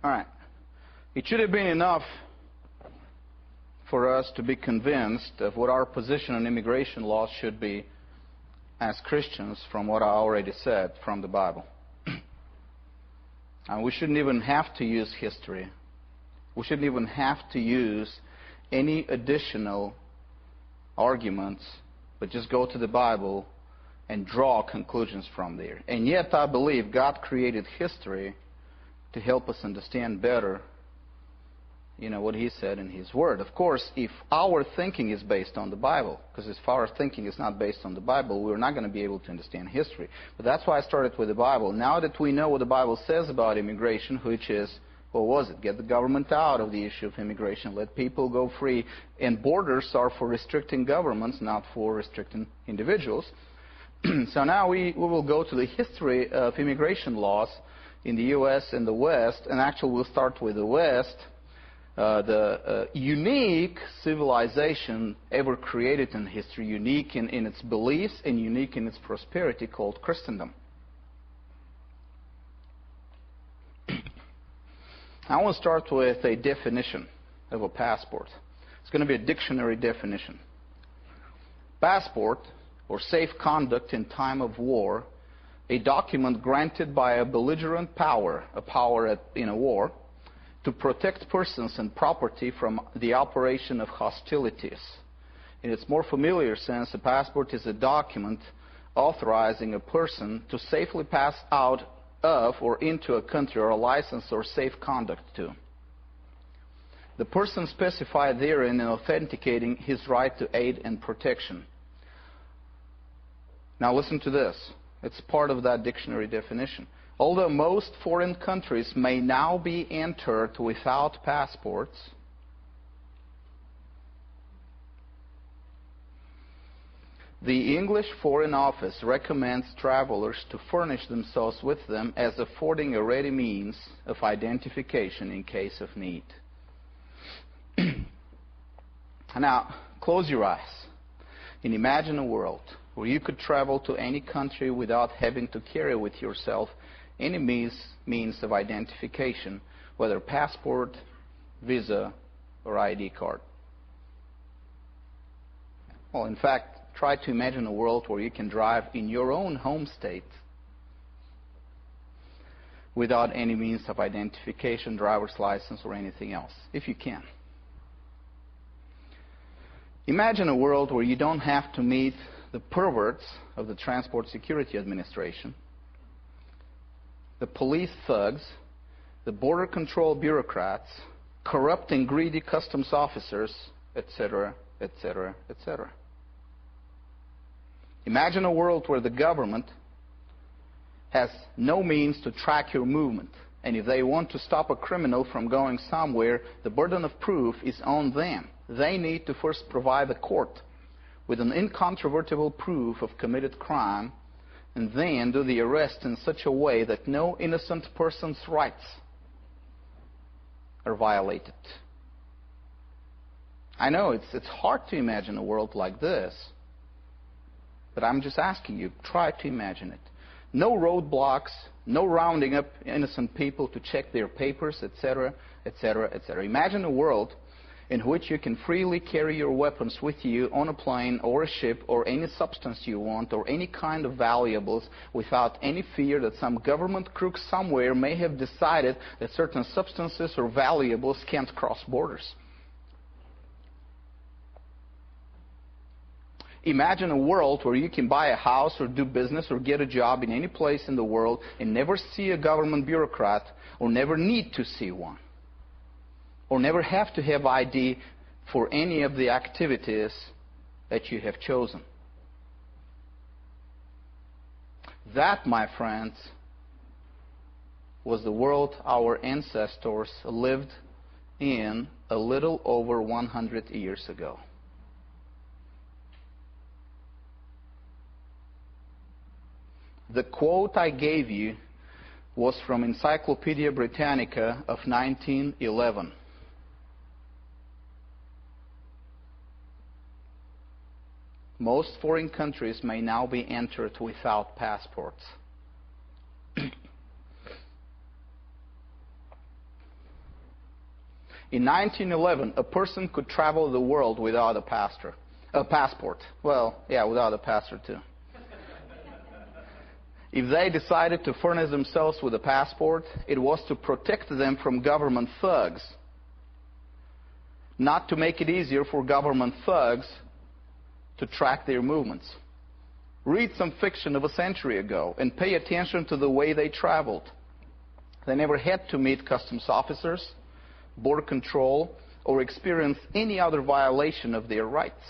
All right. It should have been enough for us to be convinced of what our position on immigration laws should be as Christians from what I already said from the Bible. And we shouldn't even have to use history. We shouldn't even have to use any additional arguments, but just go to the Bible and draw conclusions from there. And yet I believe God created history to help us understand better, what He said in His Word. Of course, if our thinking is based on the Bible, because if our thinking is not based on the Bible, we're not going to be able to understand history. But that's why I started with the Bible. Now that we know what the Bible says about immigration, which is, what was it? Get the government out of the issue of immigration. Let people go free. And borders are for restricting governments, not for restricting individuals. So now we will go to the history of immigration laws in the U.S. and the West. And actually we'll start with the West. The unique civilization ever created in history, unique in its beliefs and unique in its prosperity, called Christendom. I want to start with a definition of a passport. It's going to be a dictionary definition. Passport, or safe conduct in time of war, a document granted by a belligerent power, a power in a war, to protect persons and property from the operation of hostilities. In its more familiar sense, a passport is a document authorizing a person to safely pass out of or into a country, or a license or safe conduct to. The person specified therein in authenticating his right to aid and protection. Now listen to this. It's part of that dictionary definition. Although most foreign countries may now be entered without passports, the English Foreign Office recommends travelers to furnish themselves with them as affording a ready means of identification in case of need. Now, close your eyes and imagine a world where you could travel to any country without having to carry with yourself any means of identification, whether passport, visa, or ID card. Well, in fact, try to imagine a world where you can drive in your own home state without any means of identification, driver's license, or anything else, if you can. Imagine a world where you don't have to meet the perverts of the Transport Security Administration, the police thugs, the border control bureaucrats, corrupt and greedy customs officers, etc., etc., etc. Imagine a world where the government has no means to track your movement. And if they want to stop a criminal from going somewhere, the burden of proof is on them. They need to first provide the court with an incontrovertible proof of committed crime, and then do the arrest in such a way that no innocent person's rights are violated. I know it's hard to imagine a world like this, but I'm just asking you, try to imagine it. No roadblocks, no rounding up innocent people to check their papers, etc., etc., etc. Imagine a world in which you can freely carry your weapons with you on a plane or a ship or any substance you want or any kind of valuables without any fear that some government crook somewhere may have decided that certain substances or valuables can't cross borders. Imagine a world where you can buy a house or do business or get a job in any place in the world and never see a government bureaucrat or never need to see one, or never have to have ID for any of the activities that you have chosen. That, my friends, was the world our ancestors lived in a little over 100 years ago. The quote I gave you was from Encyclopedia Britannica of 1911. Most foreign countries may now be entered without passports. In 1911, a person could travel the world without a passport. Well, yeah, without a passport too. If they decided to furnish themselves with a passport, it was to protect them from government thugs, not to make it easier for government thugs to track their movements. Read some fiction of a century ago and pay attention to the way they traveled. They never had to meet customs officers, border control, or experience any other violation of their rights.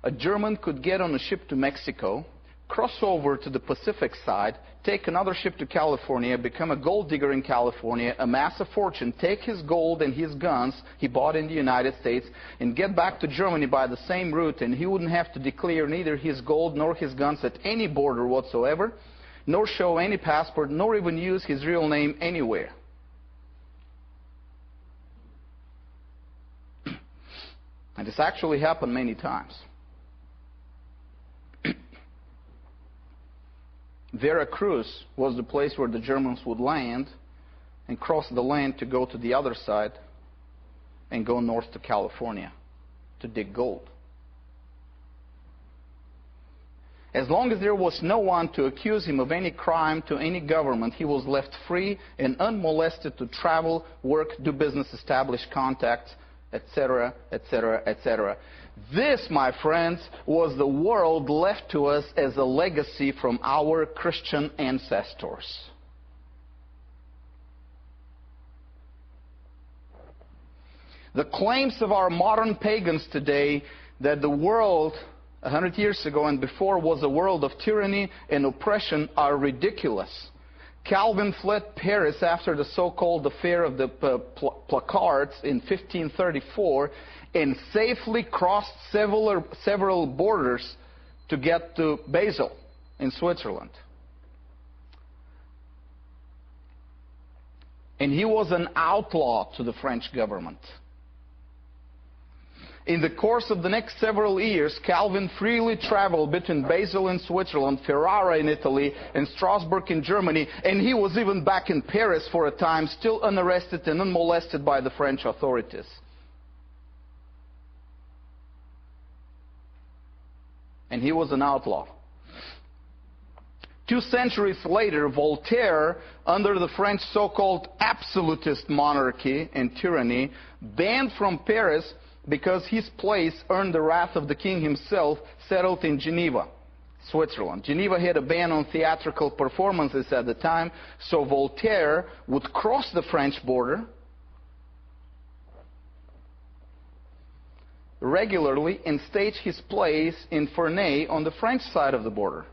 A German could get on a ship to Mexico, cross over to the Pacific side, take another ship to California, become a gold digger in California, amass a fortune, take his gold and his guns he bought in the United States, and get back to Germany by the same route, and he wouldn't have to declare neither his gold nor his guns at any border whatsoever, nor show any passport, nor even use his real name anywhere. And this actually happened many times. Veracruz was the place where the Germans would land and cross the land to go to the other side and go north to California to dig gold. As long as there was no one to accuse him of any crime to any government, he was left free and unmolested to travel, work, do business, establish contacts, etc., etc., etc. This, my friends, was the world left to us as a legacy from our Christian ancestors. The claims of our modern pagans today that the world 100 years ago and before was a world of tyranny and oppression are ridiculous. Calvin fled Paris after the so-called affair of the placards in 1534 and safely crossed several borders to get to Basel in Switzerland. And he was an outlaw to the French government. In the course of the next several years, Calvin freely traveled between Basel in Switzerland, Ferrara in Italy, and Strasbourg in Germany, and he was even back in Paris for a time, still unarrested and unmolested by the French authorities. And he was an outlaw. 2 centuries later, Voltaire, under the French so-called absolutist monarchy and tyranny, banned from Paris because his place earned the wrath of the king himself, settled in Geneva, Switzerland. Geneva had a ban on theatrical performances at the time, so Voltaire would cross the French border regularly and stage his plays in Furnish on the French side of the border.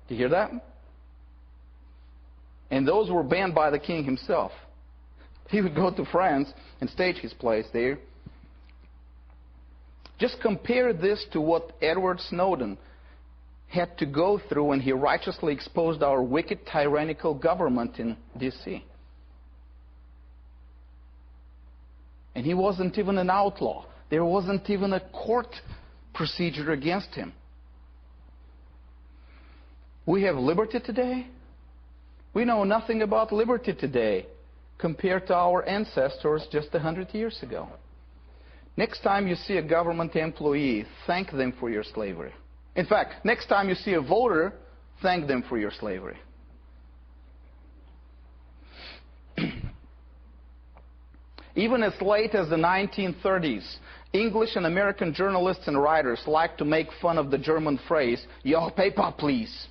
Do you hear that? And those were banned by the king himself. He would go to France and stage his plays there. Just compare this to what Edward Snowden had to go through when he righteously exposed our wicked, tyrannical government in D.C. And he wasn't even an outlaw. There wasn't even a court procedure against him. We have liberty today. We know nothing about liberty today compared to our ancestors just 100 years ago. Next time you see a government employee, thank them for your slavery. In fact, next time you see a voter, thank them for your slavery. Even as late as the 1930s, English and American journalists and writers liked to make fun of the German phrase, "Your paper, please."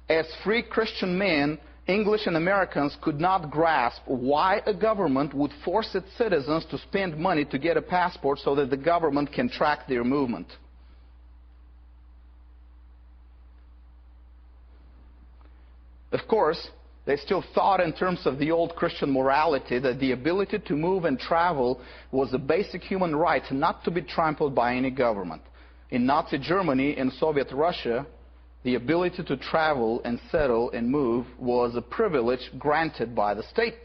As free Christian men, English and Americans could not grasp why a government would force its citizens to spend money to get a passport so that the government can track their movement. Of course, they still thought in terms of the old Christian morality that the ability to move and travel was a basic human right not to be trampled by any government. In Nazi Germany and Soviet Russia, the ability to travel and settle and move was a privilege granted by the state.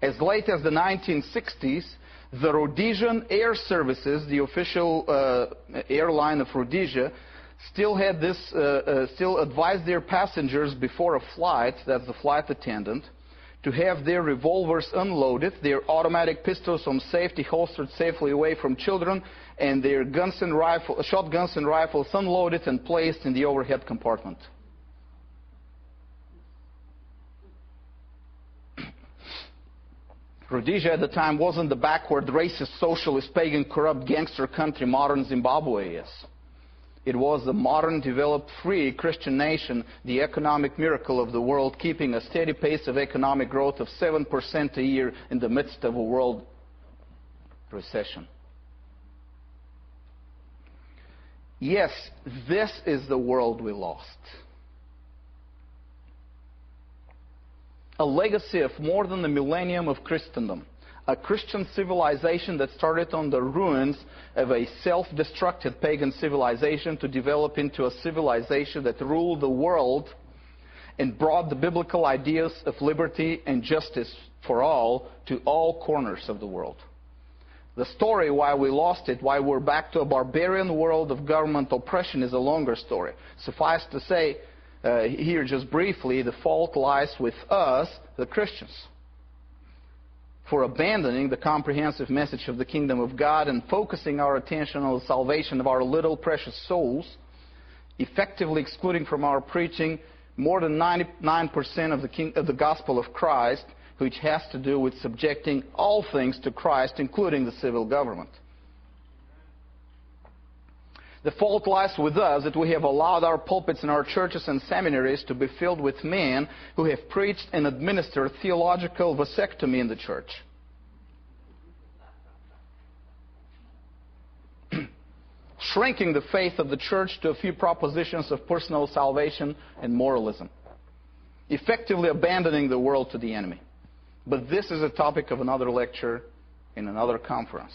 As late as the 1960s, the Rhodesian Air Services, the official airline of Rhodesia, still advised their passengers before a flight, that's the flight attendant, to have their revolvers unloaded, their automatic pistols on safety holstered safely away from children, and their shotguns and rifles unloaded and placed in the overhead compartment. Rhodesia at the time wasn't the backward, racist, socialist, pagan, corrupt, gangster country modern Zimbabwe is. It was the modern, developed, free Christian nation, the economic miracle of the world, keeping a steady pace of economic growth of 7% a year in the midst of a world recession. Yes, this is the world we lost. A legacy of more than a millennium of Christendom. A Christian civilization that started on the ruins of a self-destructed pagan civilization to develop into a civilization that ruled the world and brought the biblical ideas of liberty and justice for all to all corners of the world. The story why we lost it, why we're back to a barbarian world of government oppression, is a longer story. Suffice to say, here just briefly, the fault lies with us, the Christians, for abandoning the comprehensive message of the kingdom of God and focusing our attention on the salvation of our little precious souls, effectively excluding from our preaching more than 99% of the gospel of Christ, which has to do with subjecting all things to Christ, including the civil government. The fault lies with us that we have allowed our pulpits and our churches and seminaries to be filled with men who have preached and administered theological vasectomy in the church. Shrinking the faith of the church to a few propositions of personal salvation and moralism. Effectively abandoning the world to the enemy. But this is a topic of another lecture in another conference.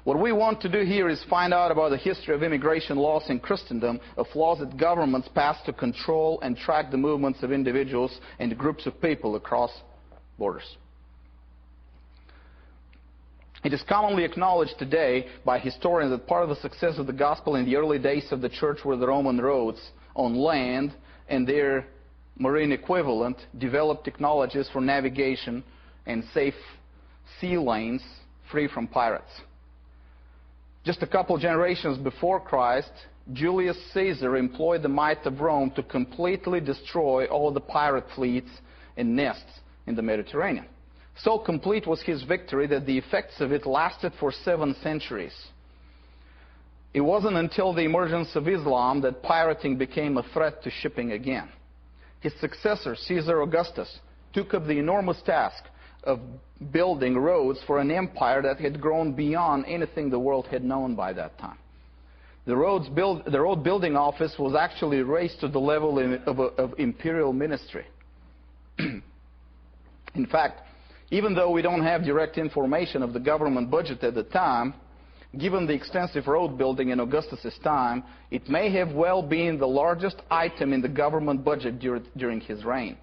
What we want to do here is find out about the history of immigration laws in Christendom, of laws that governments pass to control and track the movements of individuals and groups of people across borders. It is commonly acknowledged today by historians that part of the success of the gospel in the early days of the church were the Roman roads on land and their marine equivalent developed technologies for navigation and safe sea lanes free from pirates. Just a couple generations before Christ, Julius Caesar employed the might of Rome to completely destroy all the pirate fleets and nests in the Mediterranean. So complete was his victory that the effects of it lasted for 7 centuries. It wasn't until the emergence of Islam that pirating became a threat to shipping again. His successor, Caesar Augustus, took up the enormous task of building roads for an empire that had grown beyond anything the world had known by that time. The road building office was actually raised to the level of imperial ministry. In fact, even though we don't have direct information of the government budget at the time, given the extensive road building in Augustus' time, it may have well been the largest item in the government budget during his reign.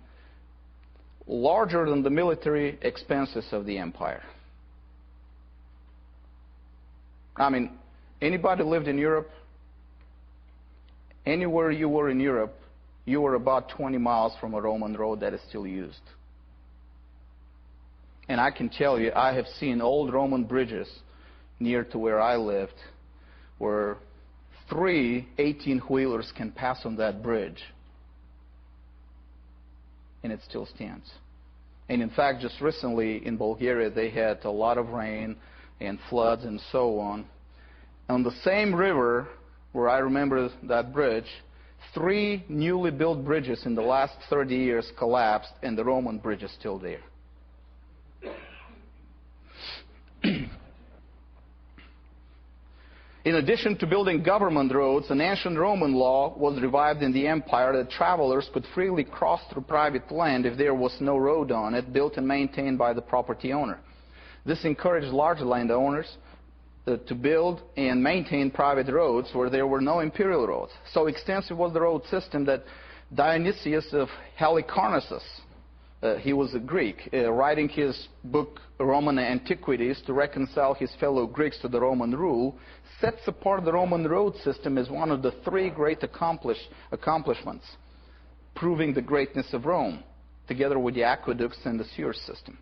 Larger than the military expenses of the empire. I mean, anybody lived in Europe? Anywhere you were in Europe, you were about 20 miles from a Roman road that is still used. And I can tell you, I have seen old Roman bridges near to where I lived, where 3 18-wheelers can pass on that bridge. And it still stands. And in fact, just recently in Bulgaria, they had a lot of rain and floods and so on. On the same river where I remember that bridge, 3 newly built bridges in the last 30 years collapsed, and the Roman bridge is still there. In addition to building government roads, an ancient Roman law was revived in the empire that travelers could freely cross through private land if there was no road on it, built and maintained by the property owner. This encouraged large landowners to build and maintain private roads where there were no imperial roads. So extensive was the road system that Dionysius of Halicarnassus he was a Greek, writing his book Roman Antiquities to reconcile his fellow Greeks to the Roman rule, sets apart the Roman road system as one of the three great accomplishments, proving the greatness of Rome, together with the aqueducts and the sewer system.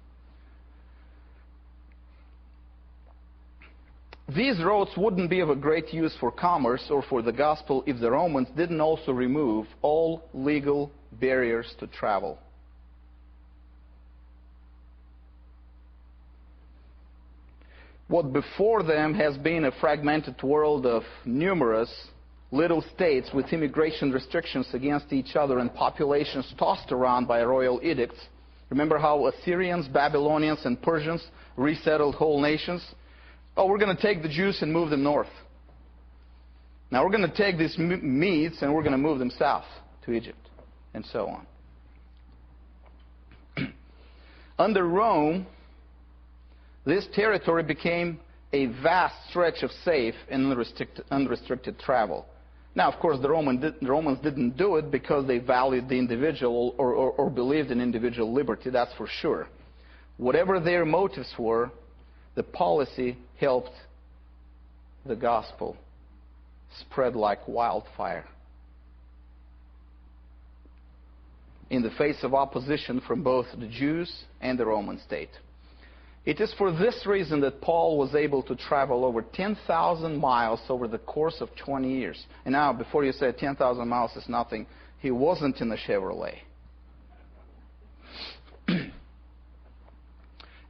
These roads wouldn't be of a great use for commerce or for the gospel if the Romans didn't also remove all legal barriers to travel. What before them has been a fragmented world of numerous little states with immigration restrictions against each other and populations tossed around by royal edicts. Remember how Assyrians, Babylonians, and Persians resettled whole nations? Oh, we're going to take the Jews and move them north. Now we're going to take these Medes and we're going to move them south to Egypt, and so on. Under Rome, this territory became a vast stretch of safe and unrestricted travel. Now, of course, the Romans didn't do it because they valued the individual or believed in individual liberty, that's for sure. Whatever their motives were, the policy helped the gospel spread like wildfire in the face of opposition from both the Jews and the Roman state. It is for this reason that Paul was able to travel over 10,000 miles over the course of 20 years. And now, before you say 10,000 miles is nothing, he wasn't in a Chevrolet.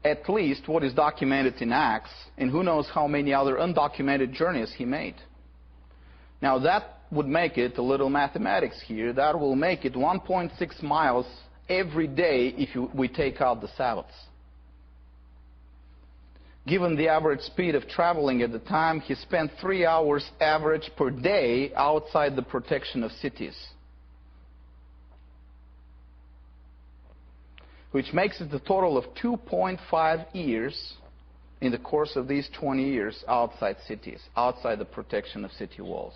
At least what is documented in Acts, and who knows how many other undocumented journeys he made. Now that would make it, a little mathematics here, that will make it 1.6 miles every day if we take out the Sabbaths. Given the average speed of traveling at the time, he spent 3 hours average per day outside the protection of cities, which makes it a total of 2.5 years in the course of these 20 years outside cities, outside the protection of city walls.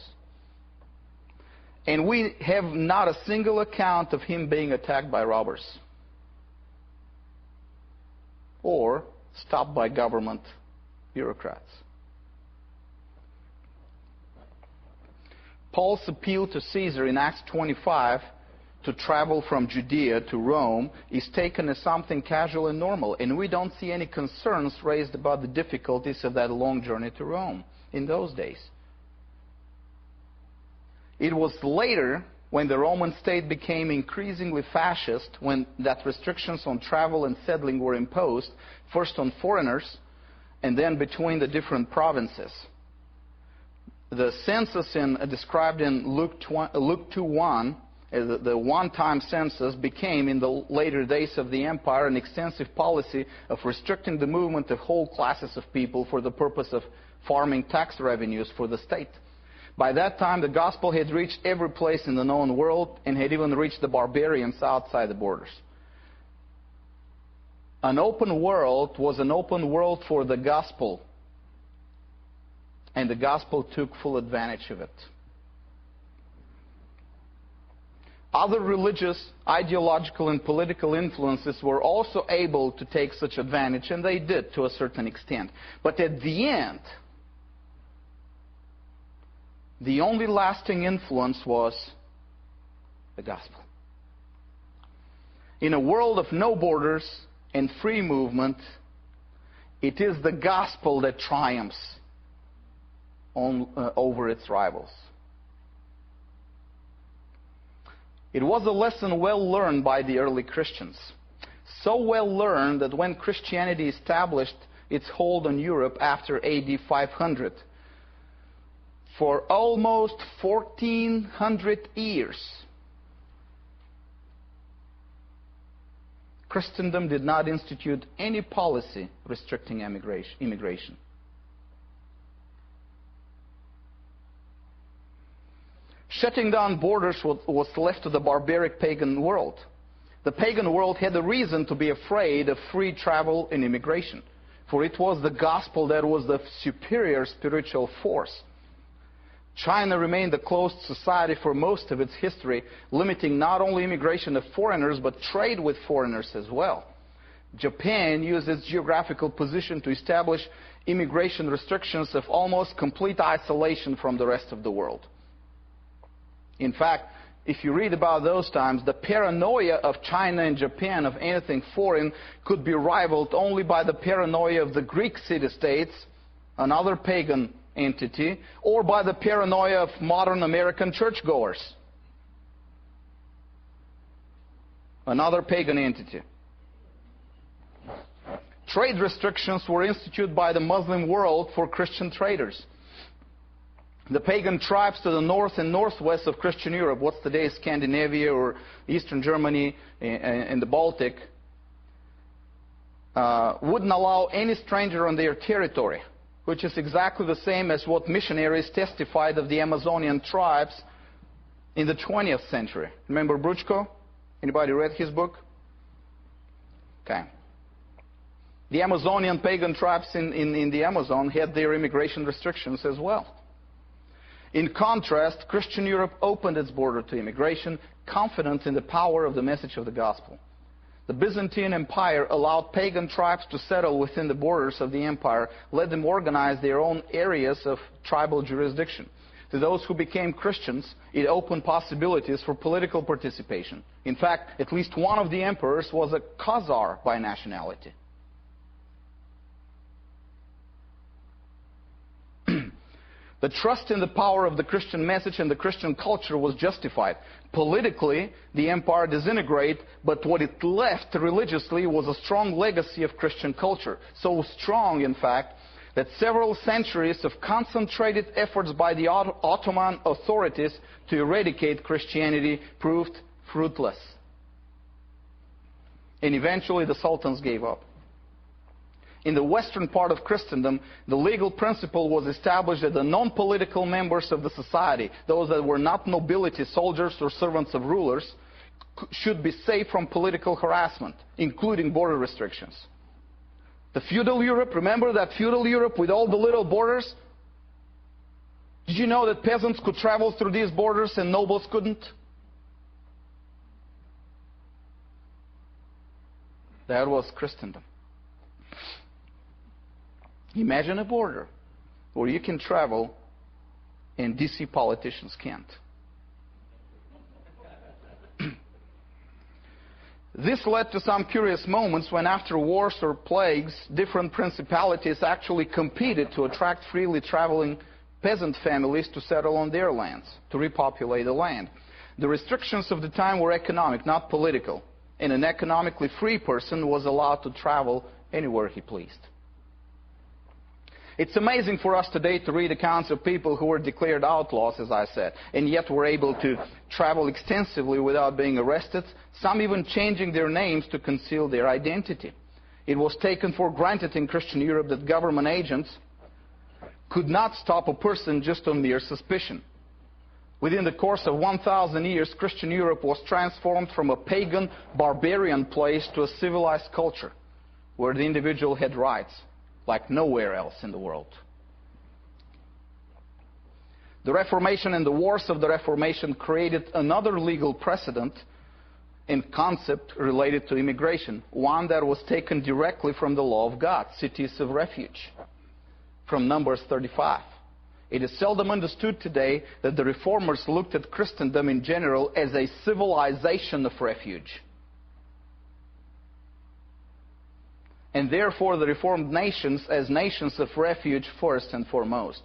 And we have not a single account of him being attacked by robbers or stopped by government bureaucrats. Paul's appeal to Caesar in Acts 25 to travel from Judea to Rome is taken as something casual and normal, and we don't see any concerns raised about the difficulties of that long journey to Rome in those days. It was later, when the Roman state became increasingly fascist, when that restrictions on travel and settling were imposed, first on foreigners and then between the different provinces. The census described in Luke 2:1, the one-time census, became in the later days of the empire an extensive policy of restricting the movement of whole classes of people for the purpose of farming tax revenues for the state. By that time, the gospel had reached every place in the known world and had even reached the barbarians outside the borders. An open world was an open world for the gospel, and the gospel took full advantage of it. Other religious, ideological, and political influences were also able to take such advantage, and they did to a certain extent. But at the end, the only lasting influence was the gospel. In a world of no borders and free movement, it is the gospel that triumphs over its rivals. It was a lesson well learned by the early Christians. So well learned that when Christianity established its hold on Europe after AD 500, for almost 1,400 years, Christendom did not institute any policy restricting immigration. Shutting down borders was left to the barbaric pagan world. The pagan world had a reason to be afraid of free travel and immigration, for it was the gospel that was the superior spiritual force. China remained a closed society for most of its history, limiting not only immigration of foreigners, but trade with foreigners as well. Japan used its geographical position to establish immigration restrictions of almost complete isolation from the rest of the world. In fact, if you read about those times, the paranoia of China and Japan of anything foreign could be rivaled only by the paranoia of the Greek city-states, another pagan entity, or by the paranoia of modern American churchgoers, another pagan entity. Trade restrictions were instituted by the Muslim world for Christian traders. The pagan tribes to the north and northwest of Christian Europe, what's today Scandinavia or Eastern Germany and the Baltic, wouldn't allow any stranger on their territory, which is exactly the same as what missionaries testified of the Amazonian tribes in the 20th century. Remember Bruchko? Anybody read his book? Okay. The Amazonian pagan tribes in the Amazon had their immigration restrictions as well. In contrast, Christian Europe opened its border to immigration, confident in the power of the message of the gospel. The Byzantine Empire allowed pagan tribes to settle within the borders of the empire, let them organize their own areas of tribal jurisdiction. To those who became Christians, it opened possibilities for political participation. In fact, at least one of the emperors was a Khazar by nationality. The trust in the power of the Christian message and the Christian culture was justified. Politically, the empire disintegrated, but what it left religiously was a strong legacy of Christian culture. So strong, in fact, that several centuries of concentrated efforts by the Ottoman authorities to eradicate Christianity proved fruitless. And eventually the sultans gave up. In the western part of Christendom, the legal principle was established that the non-political members of the society, those that were not nobility, soldiers, or servants of rulers, should be safe from political harassment, including border restrictions. The feudal Europe, remember that feudal Europe with all the little borders? Did you know that peasants could travel through these borders and nobles couldn't? That was Christendom. Imagine a border where you can travel and DC politicians can't. This led to some curious moments when, after wars or plagues, different principalities actually competed to attract freely traveling peasant families to settle on their lands, to repopulate the land. The restrictions of the time were economic, not political, and an economically free person was allowed to travel anywhere he pleased. It's amazing for us today to read accounts of people who were declared outlaws, as I said, and yet were able to travel extensively without being arrested, some even changing their names to conceal their identity. It was taken for granted in Christian Europe that government agents could not stop a person just on mere suspicion. Within the course of 1,000 years, Christian Europe was transformed from a pagan, barbarian place to a civilized culture, where the individual had rights like nowhere else in the world. The Reformation and the wars of the Reformation created another legal precedent and concept related to immigration, one that was taken directly from the law of God, cities of refuge, from Numbers 35. It is seldom understood today that the Reformers looked at Christendom in general as a civilization of refuge. And therefore the Reformed nations as nations of refuge first and foremost.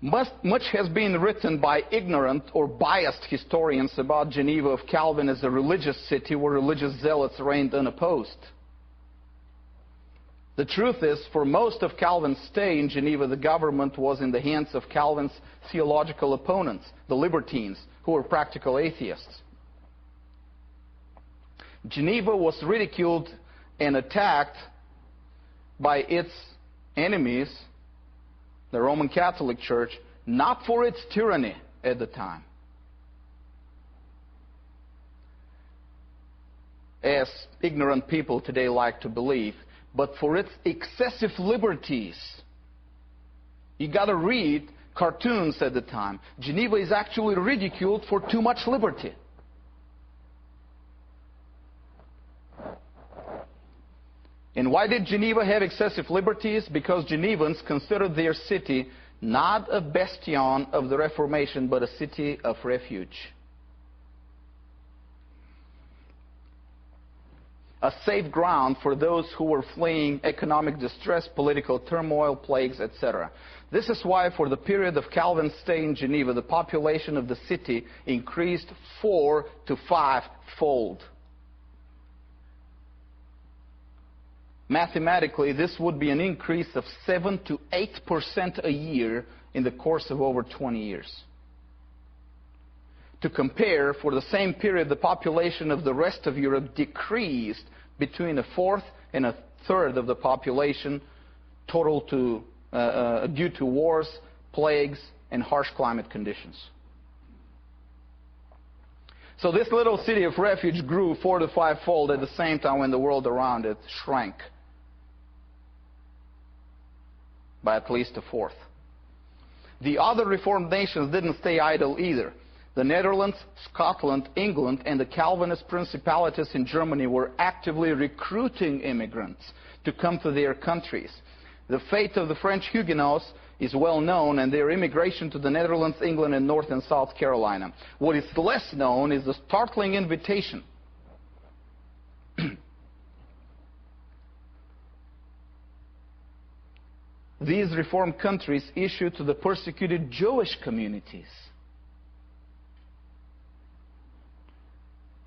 Much has been written by ignorant or biased historians about Geneva of Calvin as a religious city where religious zealots reigned unopposed. The truth is, for most of Calvin's stay in Geneva, the government was in the hands of Calvin's theological opponents, the libertines, who were practical atheists. Geneva was ridiculed and attacked by its enemies, the Roman Catholic Church, not for its tyranny at the time, as ignorant people today like to believe, but for its excessive liberties. You got to read cartoons at the time. Geneva is actually ridiculed for too much liberty. And why did Geneva have excessive liberties? Because Genevans considered their city not a bastion of the Reformation, but a city of refuge. A safe ground for those who were fleeing economic distress, political turmoil, plagues, etc. This is why for the period of Calvin's stay in Geneva, the population of the city increased 4 to 5-fold. Mathematically, this would be an increase of 7 to 8% a year in the course of over 20 years. To compare, for the same period, the population of the rest of Europe decreased between a fourth and a third of the population total due to wars, plagues, and harsh climate conditions. So this little city of refuge grew 4 to 5-fold at the same time when the world around it shrank by at least a fourth. The other Reformed nations didn't stay idle either. The Netherlands, Scotland, England, and the Calvinist principalities in Germany were actively recruiting immigrants to come to their countries. The fate of the French Huguenots is well known, and their immigration to the Netherlands, England, and North and South Carolina. What is less known is the startling invitation these Reformed countries issued to the persecuted Jewish communities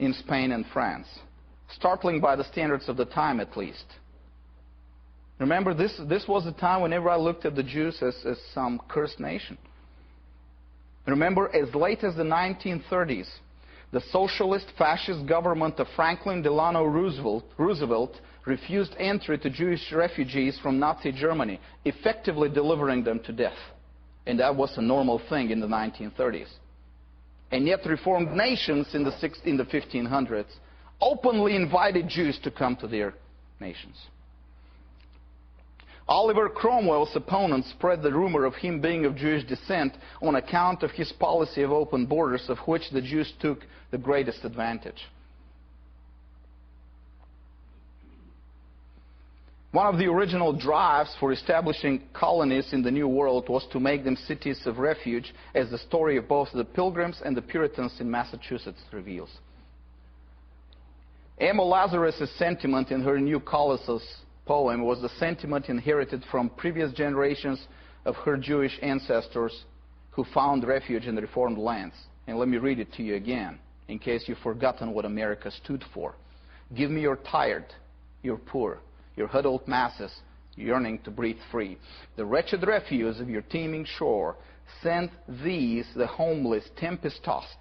in Spain and France. Startling by the standards of the time, at least. Remember, this was a time whenever I looked at the Jews as some cursed nation. Remember, as late as the 1930s, the socialist fascist government of Franklin Delano Roosevelt refused entry to Jewish refugees from Nazi Germany, effectively delivering them to death. And that was a normal thing in the 1930s. And yet Reformed nations in the 1500s openly invited Jews to come to their nations. Oliver Cromwell's opponents spread the rumor of him being of Jewish descent on account of his policy of open borders, of which the Jews took the greatest advantage. One of the original drives for establishing colonies in the New World was to make them cities of refuge, as the story of both the Pilgrims and the Puritans in Massachusetts reveals. Emma Lazarus' sentiment in her New Colossus poem was the sentiment inherited from previous generations of her Jewish ancestors who found refuge in the Reformed lands. And let me read it to you again, in case you've forgotten what America stood for. Give me your tired, your poor, your huddled masses yearning to breathe free. The wretched refuse of your teeming shore, send these, the homeless, tempest-tossed,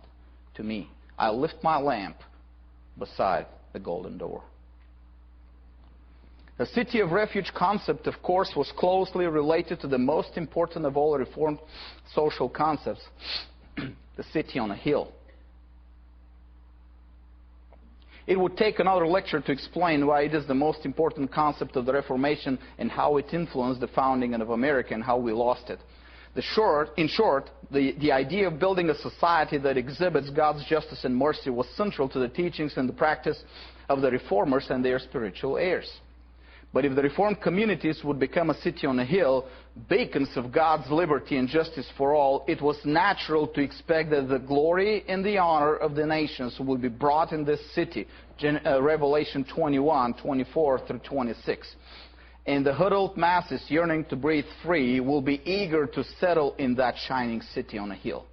to me. I'll lift my lamp beside the golden door. The city of refuge concept, of course, was closely related to the most important of all Reformed social concepts, the city on a hill. It would take another lecture to explain why it is the most important concept of the Reformation and how it influenced the founding of America and how we lost it. In short, the idea of building a society that exhibits God's justice and mercy was central to the teachings and the practice of the Reformers and their spiritual heirs. But if the Reformed communities would become a city on a hill, beacons of God's liberty and justice for all, it was natural to expect that the glory and the honor of the nations would be brought in this city. Revelation 21, 24 through 26. And the huddled masses yearning to breathe free will be eager to settle in that shining city on a hill.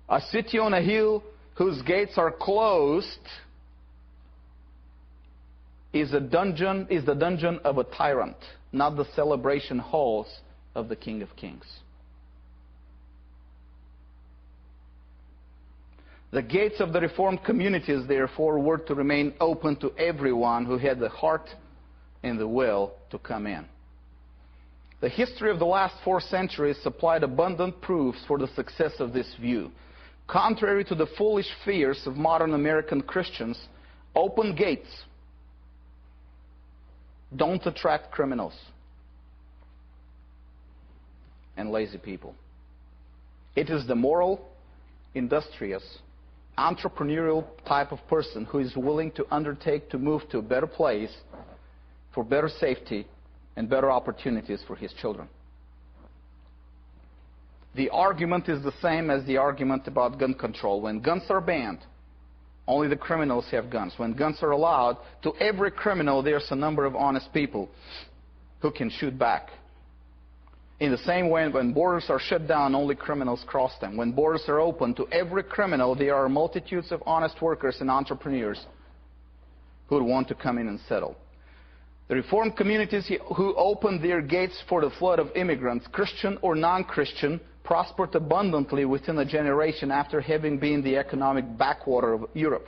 A city on a hill whose gates are closed is the dungeon of a tyrant, not the celebration halls of the King of Kings. The gates of the Reformed communities, therefore, were to remain open to everyone who had the heart and the will to come in. The history of the last 4 centuries supplied abundant proofs for the success of this view. Contrary to the foolish fears of modern American Christians, open gates don't attract criminals. and lazy people. It is the moral, industrious, entrepreneurial type of person who is willing to undertake to move to a better place for better safety and better opportunities for his children. The argument is the same as the argument about gun control. When guns are banned, only the criminals have guns. When guns are allowed, to every criminal there's a number of honest people who can shoot back. In the same way, when borders are shut down, only criminals cross them. When borders are open to every criminal, there are multitudes of honest workers and entrepreneurs who would want to come in and settle. The Reformed communities who opened their gates for the flood of immigrants, Christian or non-Christian, prospered abundantly within a generation after having been the economic backwater of Europe.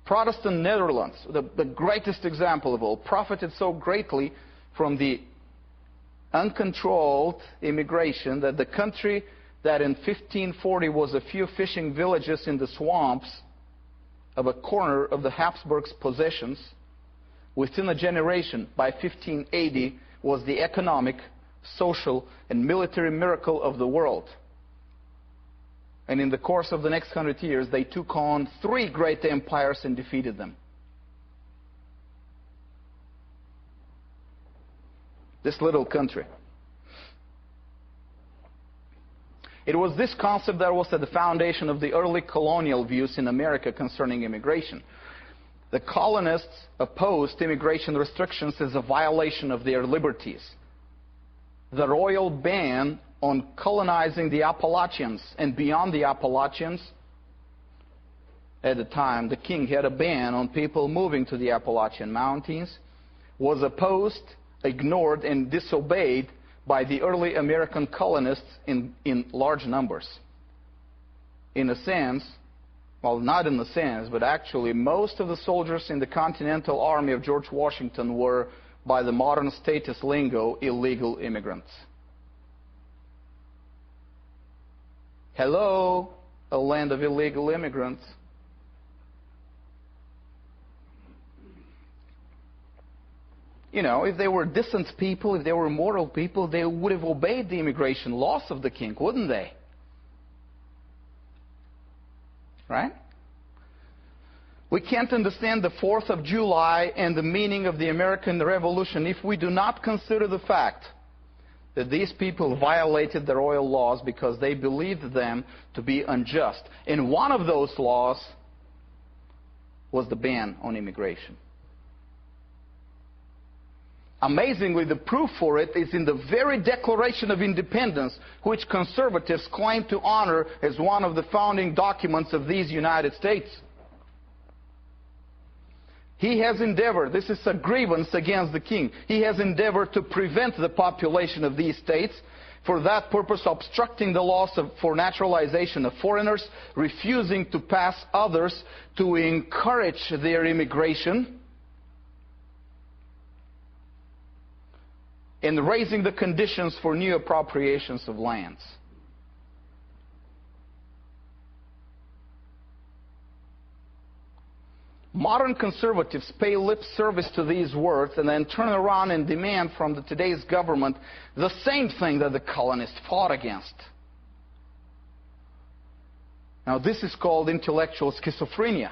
Protestant Netherlands, the greatest example of all, profited so greatly from the uncontrolled immigration that the country that in 1540 was a few fishing villages in the swamps of a corner of the Habsburgs' possessions, within a generation, by 1580, was the economic, social, and military miracle of the world. And in the course of the next 100 years, they took on 3 great empires and defeated them. This little country. It was this concept that was at the foundation of the early colonial views in America concerning immigration. The colonists opposed immigration restrictions as a violation of their liberties. The royal ban on colonizing the Appalachians and beyond the Appalachians, at the time the king had a ban on people moving to the Appalachian Mountains, was opposed, ignored, and disobeyed by the early American colonists in large numbers. In a sense, well, not in a sense, but actually most of the soldiers in the Continental Army of George Washington were, by the modern status lingo, illegal immigrants. Hello, a land of illegal immigrants. You know, if they were decent people, if they were moral people, they would have obeyed the immigration laws of the king, wouldn't they? Right? We can't understand the 4th of July and the meaning of the American Revolution if we do not consider the fact that these people violated the royal laws because they believed them to be unjust. And one of those laws was the ban on immigration. Amazingly, the proof for it is in the very Declaration of Independence, which conservatives claim to honor as one of the founding documents of these United States. He has endeavored, this is a grievance against the king, he has endeavored to prevent the population of these states, for that purpose obstructing the laws for naturalization of foreigners, refusing to pass others to encourage their immigration, and raising the conditions for new appropriations of lands. Modern conservatives pay lip service to these words and then turn around and demand from today's government the same thing that the colonists fought against. Now, this is called intellectual schizophrenia.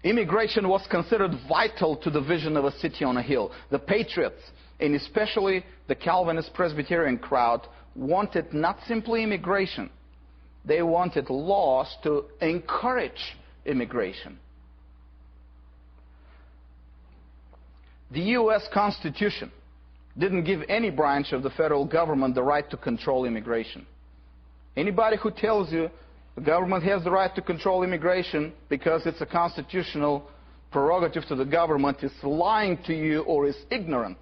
Immigration was considered vital to the vision of a city on a hill. The patriots, and especially the Calvinist Presbyterian crowd, wanted not simply immigration. They wanted laws to encourage immigration. The U.S. Constitution didn't give any branch of the federal government the right to control immigration. Anybody who tells you the government has the right to control immigration because it's a constitutional prerogative to the government is lying to you or is ignorant.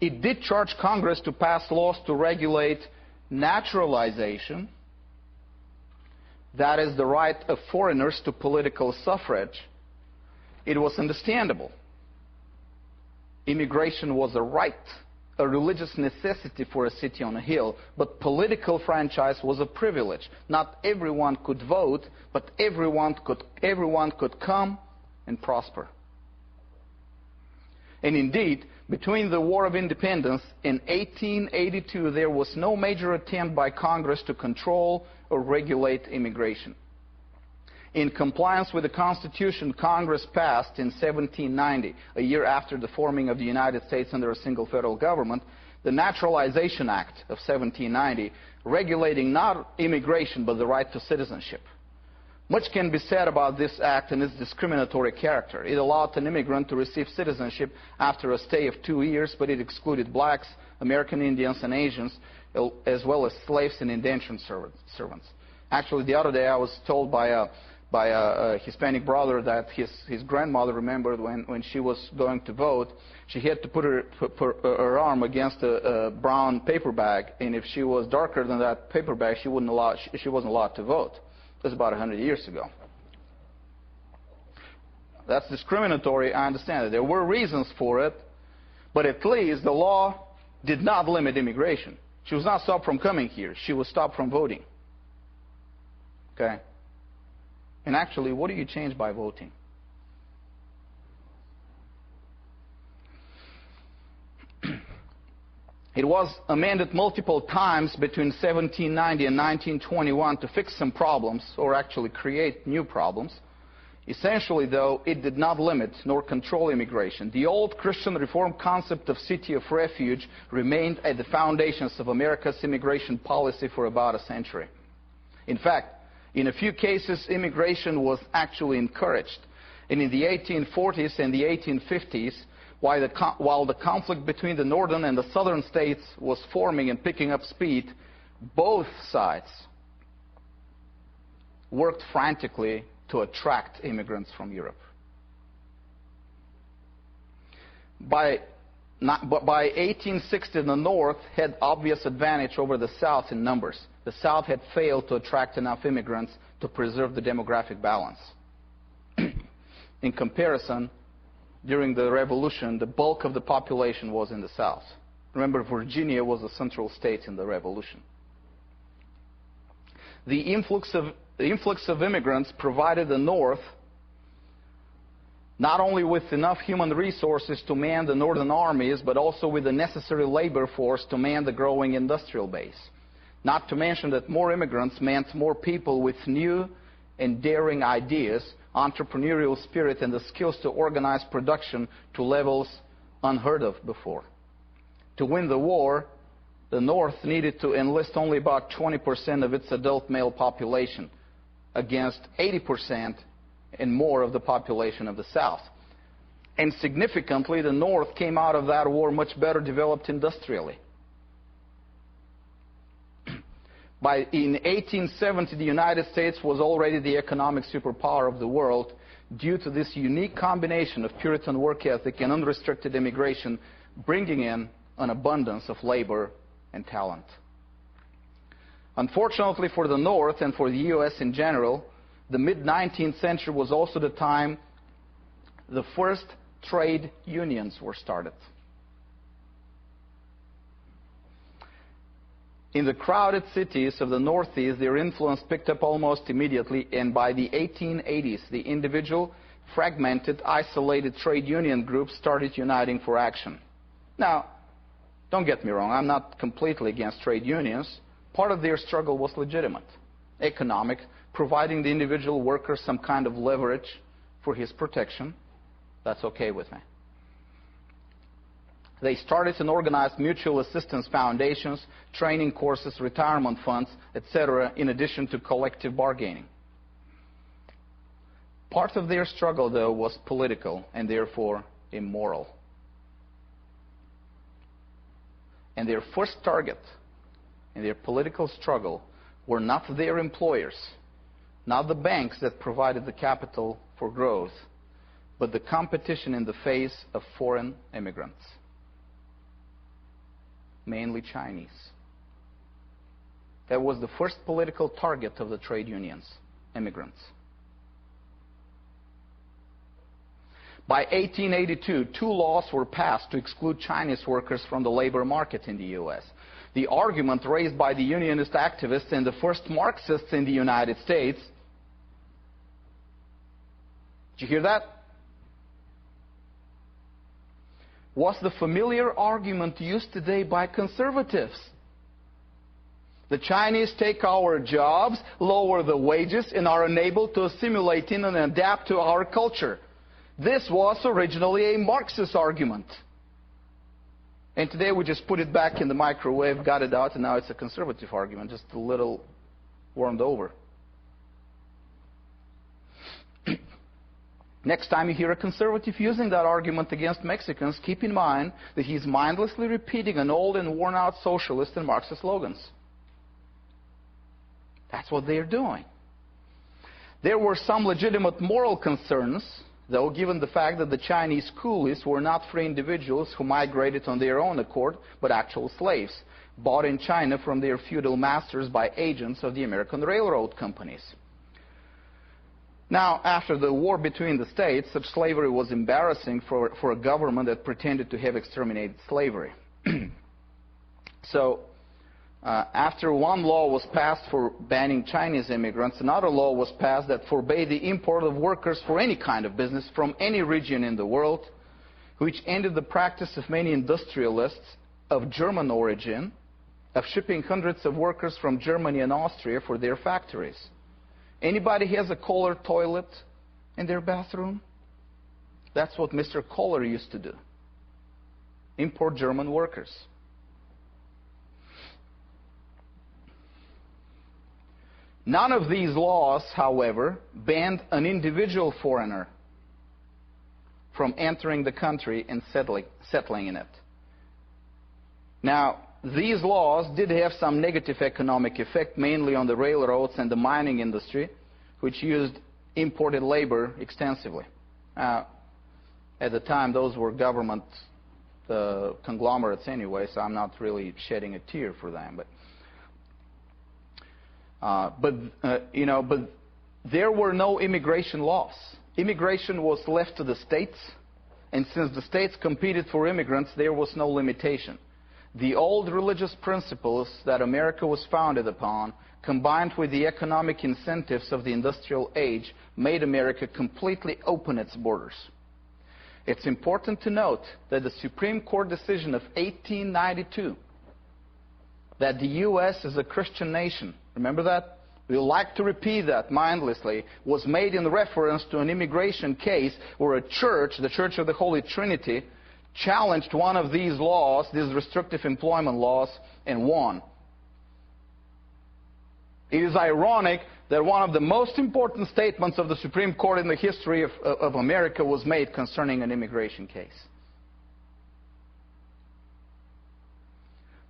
It did charge Congress to pass laws to regulate naturalization, that is the right of foreigners to political suffrage. It was understandable. Immigration was a right, a religious necessity for a city on a hill, but political franchise was a privilege. Not everyone could vote, but everyone could come and prosper. And indeed, between the War of Independence and 1882, there was no major attempt by Congress to control or regulate immigration. In compliance with the Constitution, Congress passed in 1790, a year after the forming of the United States under a single federal government, the Naturalization Act of 1790, regulating not immigration but the right to citizenship. Much can be said about this act and its discriminatory character. It allowed an immigrant to receive citizenship after a stay of 2 years, but it excluded blacks, American Indians, and Asians, as well as slaves and indentured servants. Actually, the other day I was told by a Hispanic brother that his grandmother remembered when she was going to vote, she had to put her arm against a brown paper bag, and if she was darker than that paper bag, she wasn't allowed to vote. This was about 100 years ago. That's discriminatory, I understand it. There were reasons for it, but at least the law did not limit immigration. She was not stopped from coming here. She was stopped from voting. Okay? And actually, what do you change by voting? It was amended multiple times between 1790 and 1921 to fix some problems, or actually create new problems. Essentially, though, it did not limit nor control immigration. The old Christian Reformed concept of city of refuge remained at the foundations of America's immigration policy for about a century. In fact, in a few cases, immigration was actually encouraged. And in the 1840s and the 1850s, while the conflict between the northern and the southern states was forming and picking up speed, both sides worked frantically to attract immigrants from Europe. By 1860, the North had obvious advantage over the South in numbers. The South had failed to attract enough immigrants to preserve the demographic balance. In comparison, during the Revolution, the bulk of the population was in the South. Remember, Virginia was a central state in the Revolution. The influx of immigrants provided the North not only with enough human resources to man the northern armies, but also with the necessary labor force to man the growing industrial base. Not to mention that more immigrants meant more people with new and daring ideas, entrepreneurial spirit, and the skills to organize production to levels unheard of before. To win the war, the North needed to enlist only about 20% of its adult male population, against 80% and more of the population of the South. And significantly, the North came out of that war much better developed industrially. In 1870, the United States was already the economic superpower of the world due to this unique combination of Puritan work ethic and unrestricted immigration, bringing in an abundance of labor and talent. Unfortunately for the North and for the U.S. in general, the mid-19th century was also the time the first trade unions were started. In the crowded cities of the Northeast, their influence picked up almost immediately, and by the 1880s, the individual, fragmented, isolated trade union groups started uniting for action. Now, don't get me wrong, I'm not completely against trade unions. Part of their struggle was legitimate, economic, providing the individual worker some kind of leverage for his protection. That's okay with me. They started and organized mutual assistance foundations, training courses, retirement funds, etc., in addition to collective bargaining. Part of their struggle, though, was political and therefore immoral. And their first target in their political struggle were not their employers, not the banks that provided the capital for growth, but the competition in the face of foreign immigrants, mainly Chinese. That was the first political target of the trade unions, immigrants. By 1882, 2 laws were passed to exclude Chinese workers from the labor market in the U.S. The argument raised by the unionist activists and the first Marxists in the United States, did you hear that? was the familiar argument used today by conservatives. The Chinese take our jobs, lower the wages, and are unable to assimilate in and adapt to our culture. This was originally a Marxist argument. And today we just put it back in the microwave, got it out, and now it's a conservative argument, just a little warmed over. Next time you hear a conservative using that argument against Mexicans, keep in mind that he's mindlessly repeating an old and worn-out socialist and Marxist slogans. That's what they're doing. There were some legitimate moral concerns, though, given the fact that the Chinese coolies were not free individuals who migrated on their own accord, but actual slaves, bought in China from their feudal masters by agents of the American railroad companies. Now, after the war between the states, such slavery was embarrassing for a government that pretended to have exterminated slavery. So, after one law was passed for banning Chinese immigrants, another law was passed that forbade the import of workers for any kind of business from any region in the world, which ended the practice of many industrialists of German origin of shipping hundreds of workers from Germany and Austria for their factories. Anybody has a Kohler toilet in their bathroom? That's what Mr. Kohler used to do. Import German workers. None of these laws, however, banned an individual foreigner from entering the country and settling in it. Now, these laws did have some negative economic effect, mainly on the railroads and the mining industry, which used imported labor extensively. At the time, those were government conglomerates anyway, so I'm not really shedding a tear for them. But there were no immigration laws. Immigration was left to the states, and since the states competed for immigrants, there was no limitation. The old religious principles that America was founded upon, combined with the economic incentives of the industrial age, made America completely open its borders. It's important to note that the Supreme Court decision of 1892, that the U.S. is a Christian nation, remember that? We like to repeat that mindlessly, was made in reference to an immigration case where a church, the Church of the Holy Trinity, challenged one of these laws, these restrictive employment laws, and won. It is ironic that one of the most important statements of the Supreme Court in the history of America was made concerning an immigration case.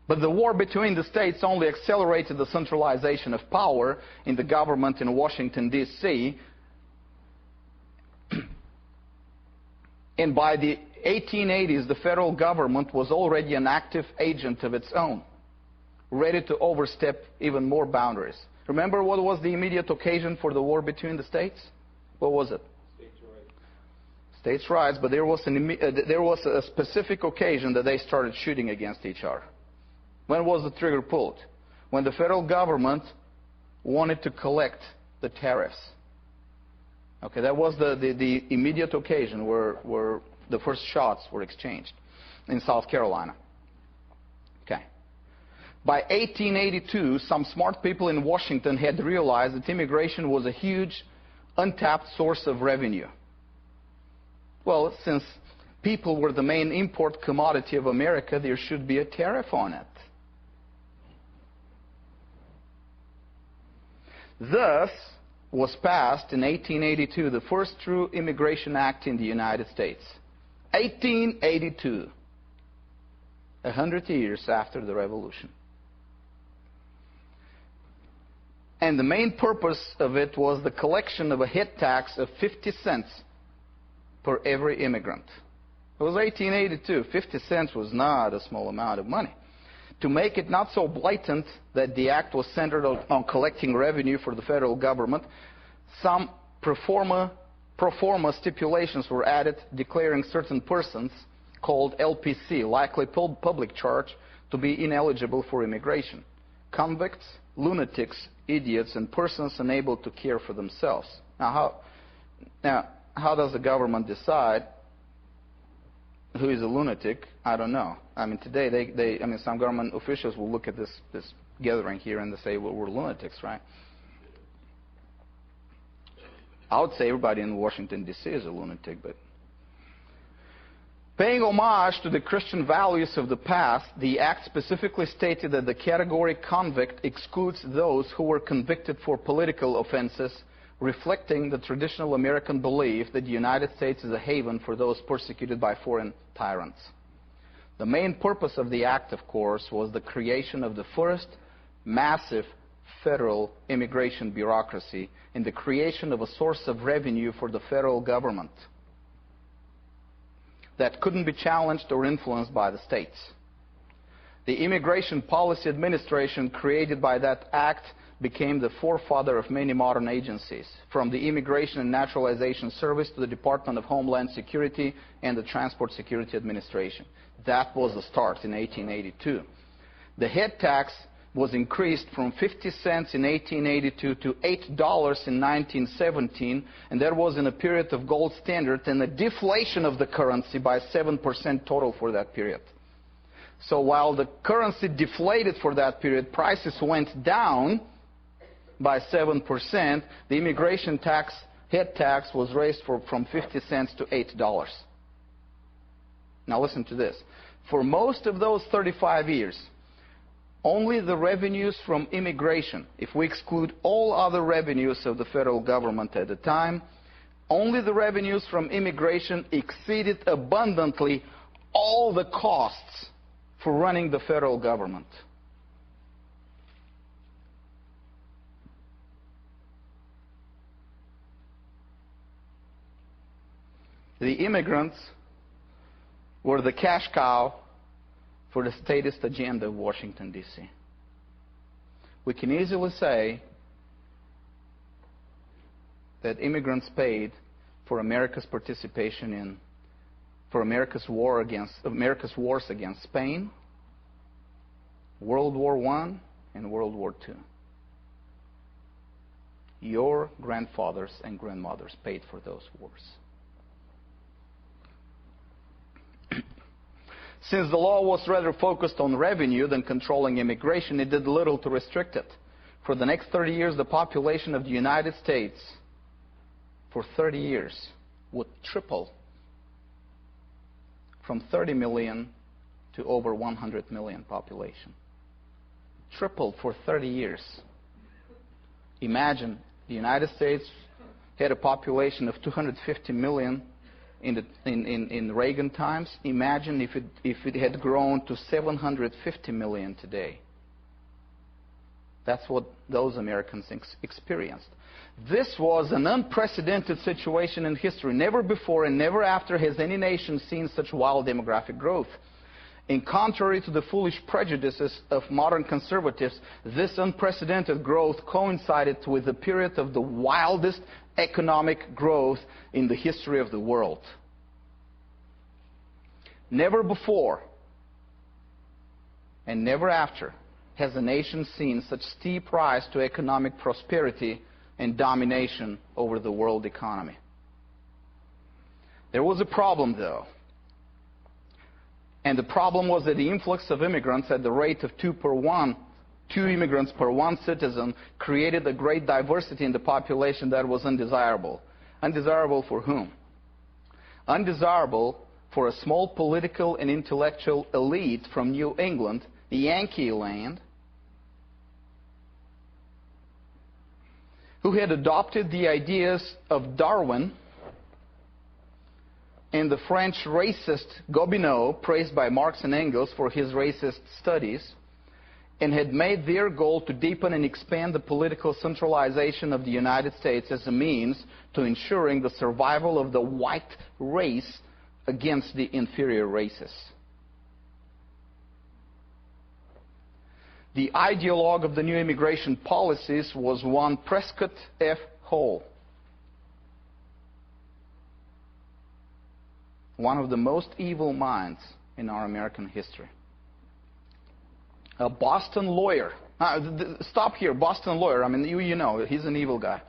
But the war between the states only accelerated the centralization of power in the government in Washington, D.C., and by the 1880s, the federal government was already an active agent of its own, ready to overstep even more boundaries. Remember what was the immediate occasion for the war between the states? What was it? States' rights. States' rights, but there was a specific occasion that they started shooting against each other. When was the trigger pulled? When the federal government wanted to collect the tariffs. Okay, that was the immediate occasion where the first shots were exchanged in South Carolina. Okay. By 1882, some smart people in Washington had realized that immigration was a huge, untapped source of revenue. Well, since people were the main import commodity of America, there should be a tariff on it. Thus was passed in 1882 the first true Immigration Act in the United States. 1882, 100 years after the Revolution. And the main purpose of it was the collection of a head tax of 50 cents per every immigrant. It was 1882. 50 cents was not a small amount of money. To make it not so blatant that the act was centered on collecting revenue for the federal government, some pro forma stipulations were added declaring certain persons, called LPC, likely public charge, to be ineligible for immigration. Convicts, lunatics, idiots, and persons unable to care for themselves. Now how does the government decide who is a lunatic, I don't know. I mean, today, some government officials will look at this gathering here and they say, well, we're lunatics, right? I would say everybody in Washington, D.C. is a lunatic, but paying homage to the Christian values of the past, the Act specifically stated that the category convict excludes those who were convicted for political offenses, reflecting the traditional American belief that the United States is a haven for those persecuted by foreign tyrants. The main purpose of the Act, of course, was the creation of the first massive federal immigration bureaucracy and the creation of a source of revenue for the federal government that couldn't be challenged or influenced by the states. The Immigration Policy Administration created by that act became the forefather of many modern agencies, from the Immigration and Naturalization Service to the Department of Homeland Security and the Transport Security Administration. That was the start in 1882. The head tax was increased from 50 cents in 1882 to $8 in 1917, and there was in a period of gold standard and a deflation of the currency by 7% total for that period. So while the currency deflated for that period, prices went down by 7%, the immigration tax, head tax, was raised from 50 cents to $8. Now listen to this. For most of those 35 years, only the revenues from immigration, if we exclude all other revenues of the federal government at the time, only the revenues from immigration exceeded abundantly all the costs for running the federal government. The immigrants were the cash cow for the statist agenda of Washington, D.C. We can easily say that immigrants paid for America's participation for America's wars against Spain, World War I, and World War II. Your grandfathers and grandmothers paid for those wars. Since the law was rather focused on revenue than controlling immigration, it did little to restrict it. For the next 30 years, the population of the United States, for 30 years, would triple from 30 million to over 100 million population. Tripled for 30 years. Imagine the United States had a population of 250 million in Reagan times. Imagine if it had grown to 750 million today. That's what those Americans experienced. This was an unprecedented situation in history. Never before and never after has any nation seen such wild demographic growth. In contrary to the foolish prejudices of modern conservatives, this unprecedented growth coincided with the period of the wildest economic growth in the history of the world. Never before and never after has a nation seen such steep rise to economic prosperity and domination over the world economy. There was a problem, though. And the problem was that the influx of immigrants at the rate of 2 immigrants per 1 citizen created a great diversity in the population that was undesirable. Undesirable for whom? Undesirable for a small political and intellectual elite from New England, Yankee land, who had adopted the ideas of Darwin and the French racist Gobineau, praised by Marx and Engels for his racist studies, and had made their goal to deepen and expand the political centralization of the United States as a means to ensuring the survival of the white race against the inferior races. The ideologue of the new immigration policies was one Prescott F. Hall, one of the most evil minds in our American history. A Boston lawyer. Stop here, Boston lawyer. I mean, you know, he's an evil guy.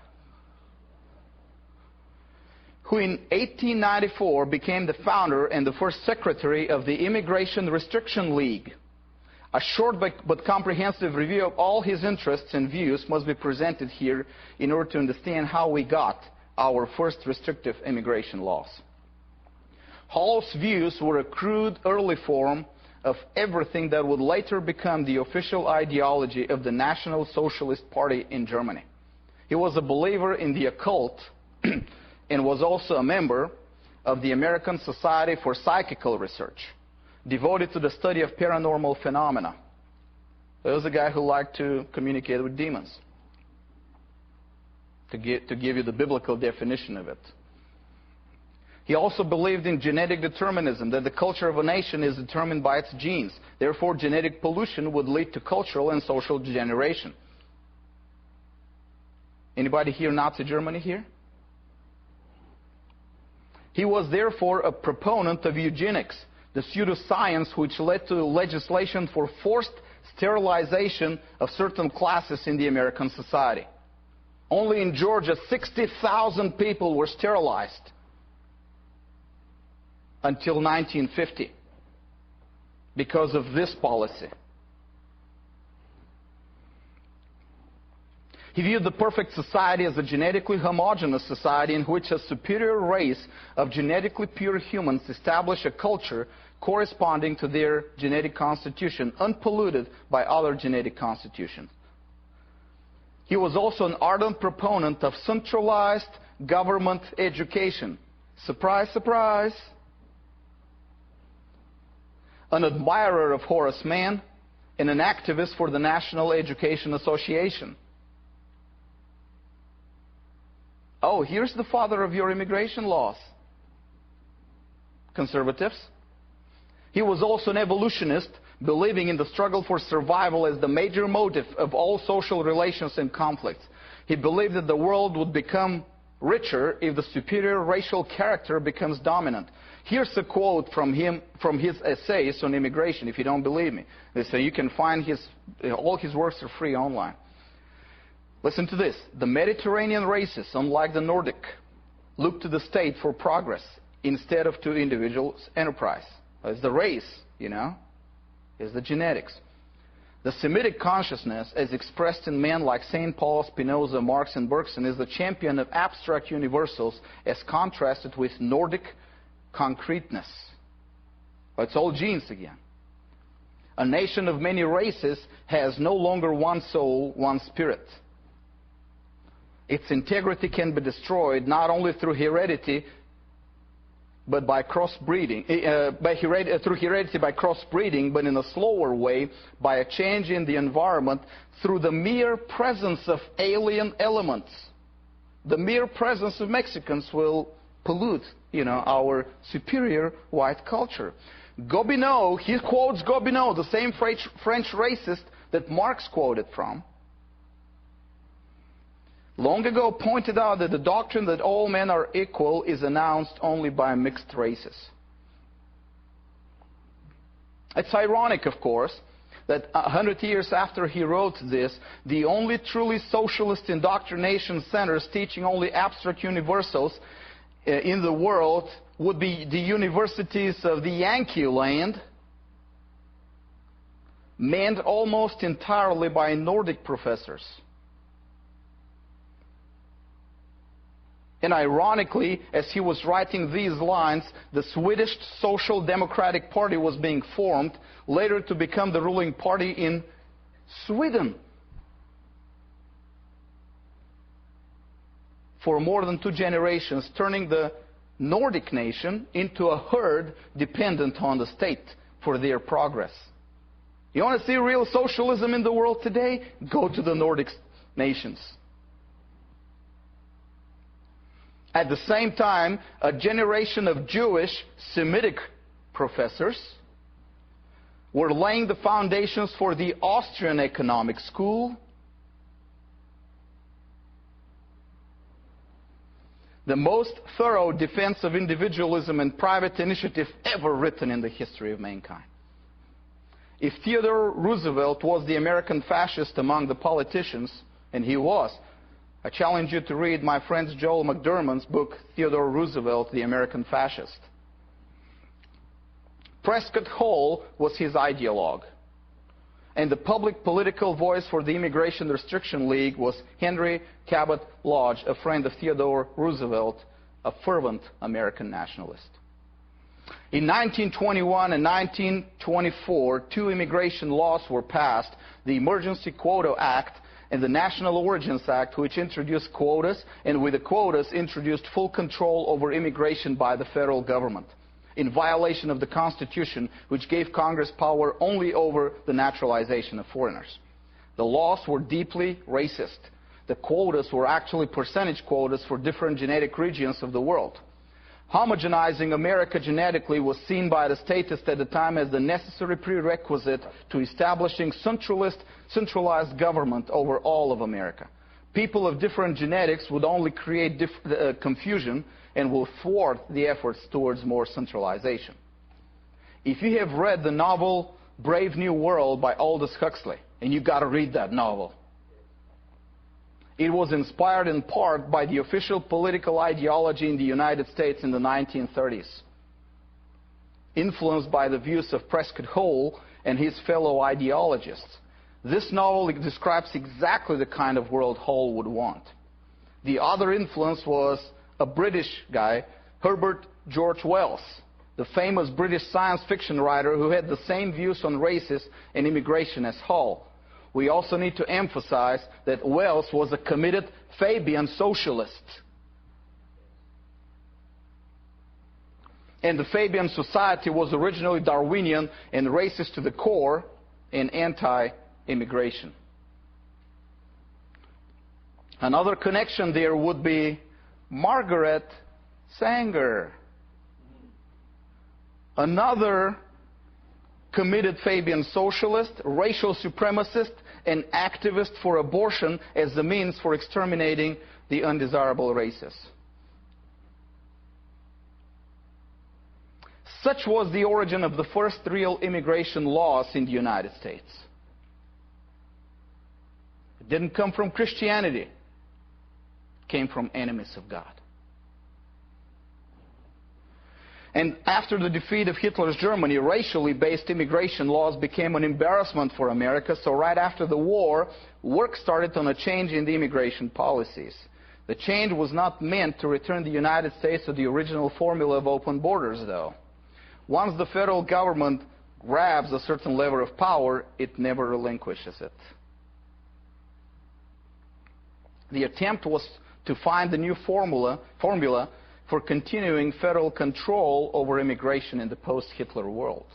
who in 1894 became the founder and the first secretary of the Immigration Restriction League. A short but comprehensive review of all his interests and views must be presented here in order to understand how we got our first restrictive immigration laws. Hall's views were a crude early form of everything that would later become the official ideology of the National Socialist Party in Germany. He was a believer in the occult and was also a member of the American Society for Psychical Research, devoted to the study of paranormal phenomena. He was a guy who liked to communicate with demons, to give you the biblical definition of it. He also believed in genetic determinism, that the culture of a nation is determined by its genes. Therefore, genetic pollution would lead to cultural and social degeneration. Anybody here Nazi Germany here? He was therefore a proponent of eugenics, the pseudoscience which led to legislation for forced sterilization of certain classes in the American society. Only in Georgia, 60,000 people were sterilized until 1950 because of this policy. He viewed the perfect society as a genetically homogeneous society in which a superior race of genetically pure humans establish a culture corresponding to their genetic constitution, unpolluted by other genetic constitutions. He was also an ardent proponent of centralized government education. Surprise, surprise. An admirer of Horace Mann and an activist for the National Education Association. Oh, here's the father of your immigration laws. Conservatives. He was also an evolutionist, believing in the struggle for survival as the major motive of all social relations and conflicts. He believed that the world would become richer if the superior racial character becomes dominant. Here's a quote from him, from his essays on immigration, if you don't believe me. So you can find all his works are free online. Listen to this. The Mediterranean races, unlike the Nordic, look to the state for progress instead of to individuals' enterprise. It's the race, it's the genetics. The Semitic consciousness, as expressed in men like St. Paul, Spinoza, Marx, and Bergson, is the champion of abstract universals as contrasted with Nordic concreteness. It's all genes again. A nation of many races has no longer one soul, one spirit. Its integrity can be destroyed not only through heredity, but by crossbreeding, through heredity by crossbreeding, but in a slower way by a change in the environment through the mere presence of alien elements. The mere presence of Mexicans will pollute, our superior white culture. Gobineau, he quotes Gobineau, the same French racist that Marx quoted from, long ago pointed out that the doctrine that all men are equal is announced only by mixed races. It's ironic, of course, that 100 years after he wrote this, the only truly socialist indoctrination centers teaching only abstract universals in the world would be the universities of the Yankee land, manned almost entirely by Nordic professors. And ironically, as he was writing these lines, the Swedish Social Democratic Party was being formed, later to become the ruling party in Sweden. For more than 2 generations, turning the Nordic nation into a herd dependent on the state for their progress. You want to see real socialism in the world today? Go to the Nordic nations. At the same time, a generation of Jewish Semitic professors were laying the foundations for the Austrian economic school, the most thorough defense of individualism and private initiative ever written in the history of mankind. If Theodore Roosevelt was the American fascist among the politicians, and he was, I challenge you to read my friend Joel McDermott's book, Theodore Roosevelt, the American Fascist. Prescott Hall was his ideologue. And the public political voice for the Immigration Restriction League was Henry Cabot Lodge, a friend of Theodore Roosevelt, a fervent American nationalist. In 1921 and 1924, two immigration laws were passed, the Emergency Quota Act and the National Origins Act, which introduced quotas, and with the quotas introduced full control over immigration by the federal government, in violation of the Constitution, which gave Congress power only over the naturalization of foreigners. The laws were deeply racist. The quotas were actually percentage quotas for different genetic regions of the world. Homogenizing America genetically was seen by the statists at the time as the necessary prerequisite to establishing centralized government over all of America. People of different genetics would only create confusion and will thwart the efforts towards more centralization. If you have read the novel Brave New World by Aldous Huxley, and you've got to read that novel, it was inspired in part by the official political ideology in the United States in the 1930s, influenced by the views of Prescott Hall and his fellow ideologists. This novel describes exactly the kind of world Hall would want. The other influence was a British guy, Herbert George Wells, the famous British science fiction writer who had the same views on races and immigration as Hall. We also need to emphasize that Wells was a committed Fabian socialist. And the Fabian society was originally Darwinian and racist to the core and anti-immigration. Another connection there would be Margaret Sanger, another committed Fabian socialist, racial supremacist, and activist for abortion as the means for exterminating the undesirable races. Such was the origin of the first real immigration laws in the United States. It didn't come from Christianity. It came from enemies of God. And after the defeat of Hitler's Germany, racially based immigration laws became an embarrassment for America. So right after the war, work started on a change in the immigration policies. The change was not meant to return the United States to the original formula of open borders, though. Once the federal government grabs a certain level of power, it never relinquishes it. The attempt was to find a new formula for continuing federal control over immigration in the post-Hitler world.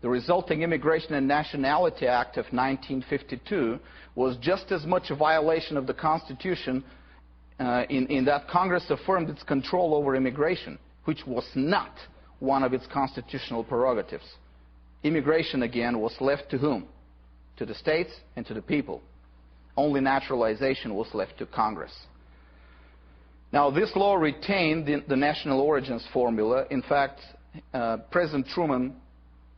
The resulting Immigration and Nationality Act of 1952 was just as much a violation of the Constitution in that Congress affirmed its control over immigration, which was not one of its constitutional prerogatives. Immigration, again, was left to whom? To the states and to the people. Only naturalization was left to Congress. Now, this law retained the national origins formula. In fact, President Truman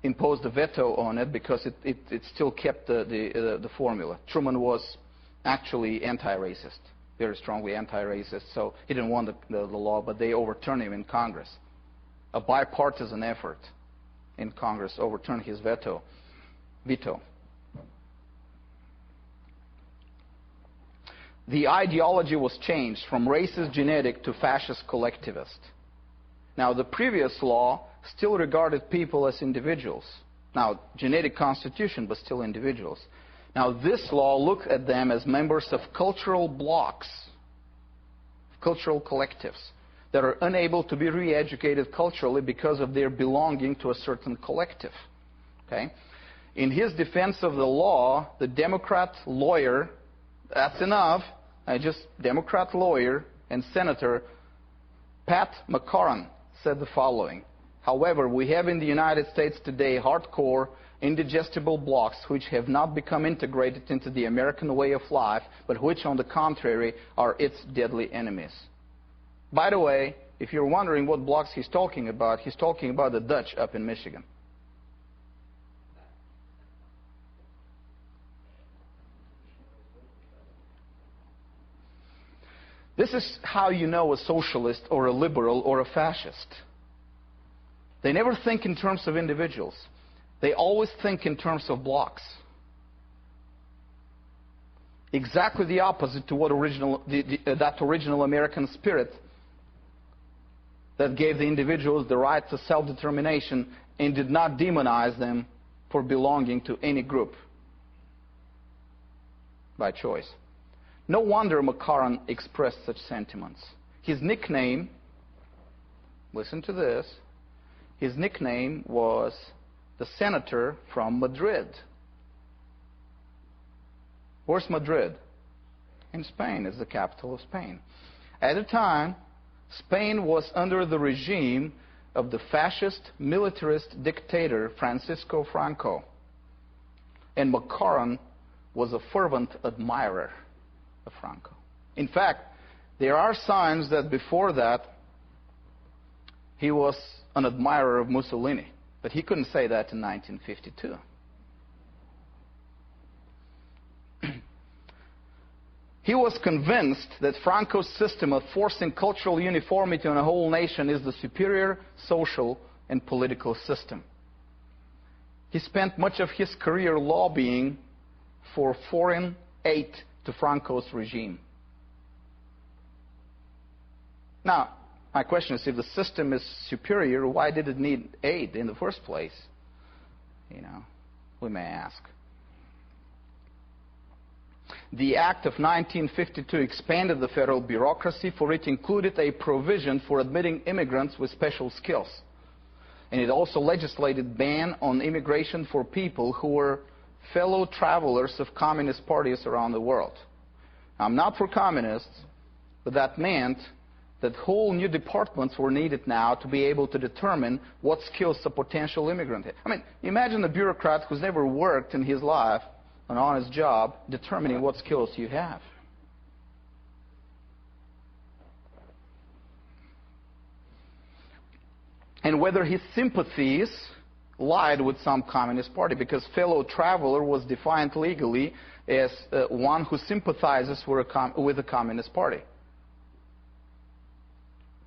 imposed a veto on it because it still kept the formula. Truman was actually anti-racist, very strongly anti-racist, so he didn't want the law, but they overturned him in Congress. A bipartisan effort in Congress overturned his veto. The ideology was changed from racist genetic to fascist collectivist. Now, the previous law still regarded people as individuals. Now, genetic constitution, but still individuals. Now, this law looked at them as members of cultural blocks, cultural collectives, that are unable to be re-educated culturally because of their belonging to a certain collective. Okay? In his defense of the law, the Democrat lawyer, that's enough, Democrat lawyer and Senator Pat McCarran said the following: however, we have in the United States today hardcore, indigestible blocks which have not become integrated into the American way of life, but which, on the contrary, are its deadly enemies. By the way, if you're wondering what blocks he's talking about the Dutch up in Michigan. This is how you know a socialist or a liberal or a fascist. They never think in terms of individuals. They always think in terms of blocks. Exactly the opposite to what that original American spirit that gave the individuals the right to self-determination and did not demonize them for belonging to any group by choice. No wonder Maccaron expressed such sentiments. His nickname, listen to this, his nickname was the Senator from Madrid. Where's Madrid? In Spain. It's the capital of Spain. At the time, Spain was under the regime of the fascist militarist dictator Francisco Franco. And Maccaron was a fervent admirer of Franco. In fact, there are signs that before that he was an admirer of Mussolini. But he couldn't say that in 1952. He was convinced that Franco's system of forcing cultural uniformity on a whole nation is the superior social and political system. He spent much of his career lobbying for foreign aid to Franco's regime. Now, my question is, if the system is superior, why did it need aid in the first place? You know, we may ask. The Act of 1952 expanded the federal bureaucracy, for it included a provision for admitting immigrants with special skills. And it also legislated ban on immigration for people who were fellow travelers of communist parties around the world. I'm not for communists, but that meant that whole new departments were needed now to be able to determine what skills a potential immigrant had. I mean, imagine a bureaucrat who's never worked in his life, an honest job, determining what skills you have. And whether his sympathies lied with some communist party, because fellow traveler was defined legally as one who sympathizes with a communist party.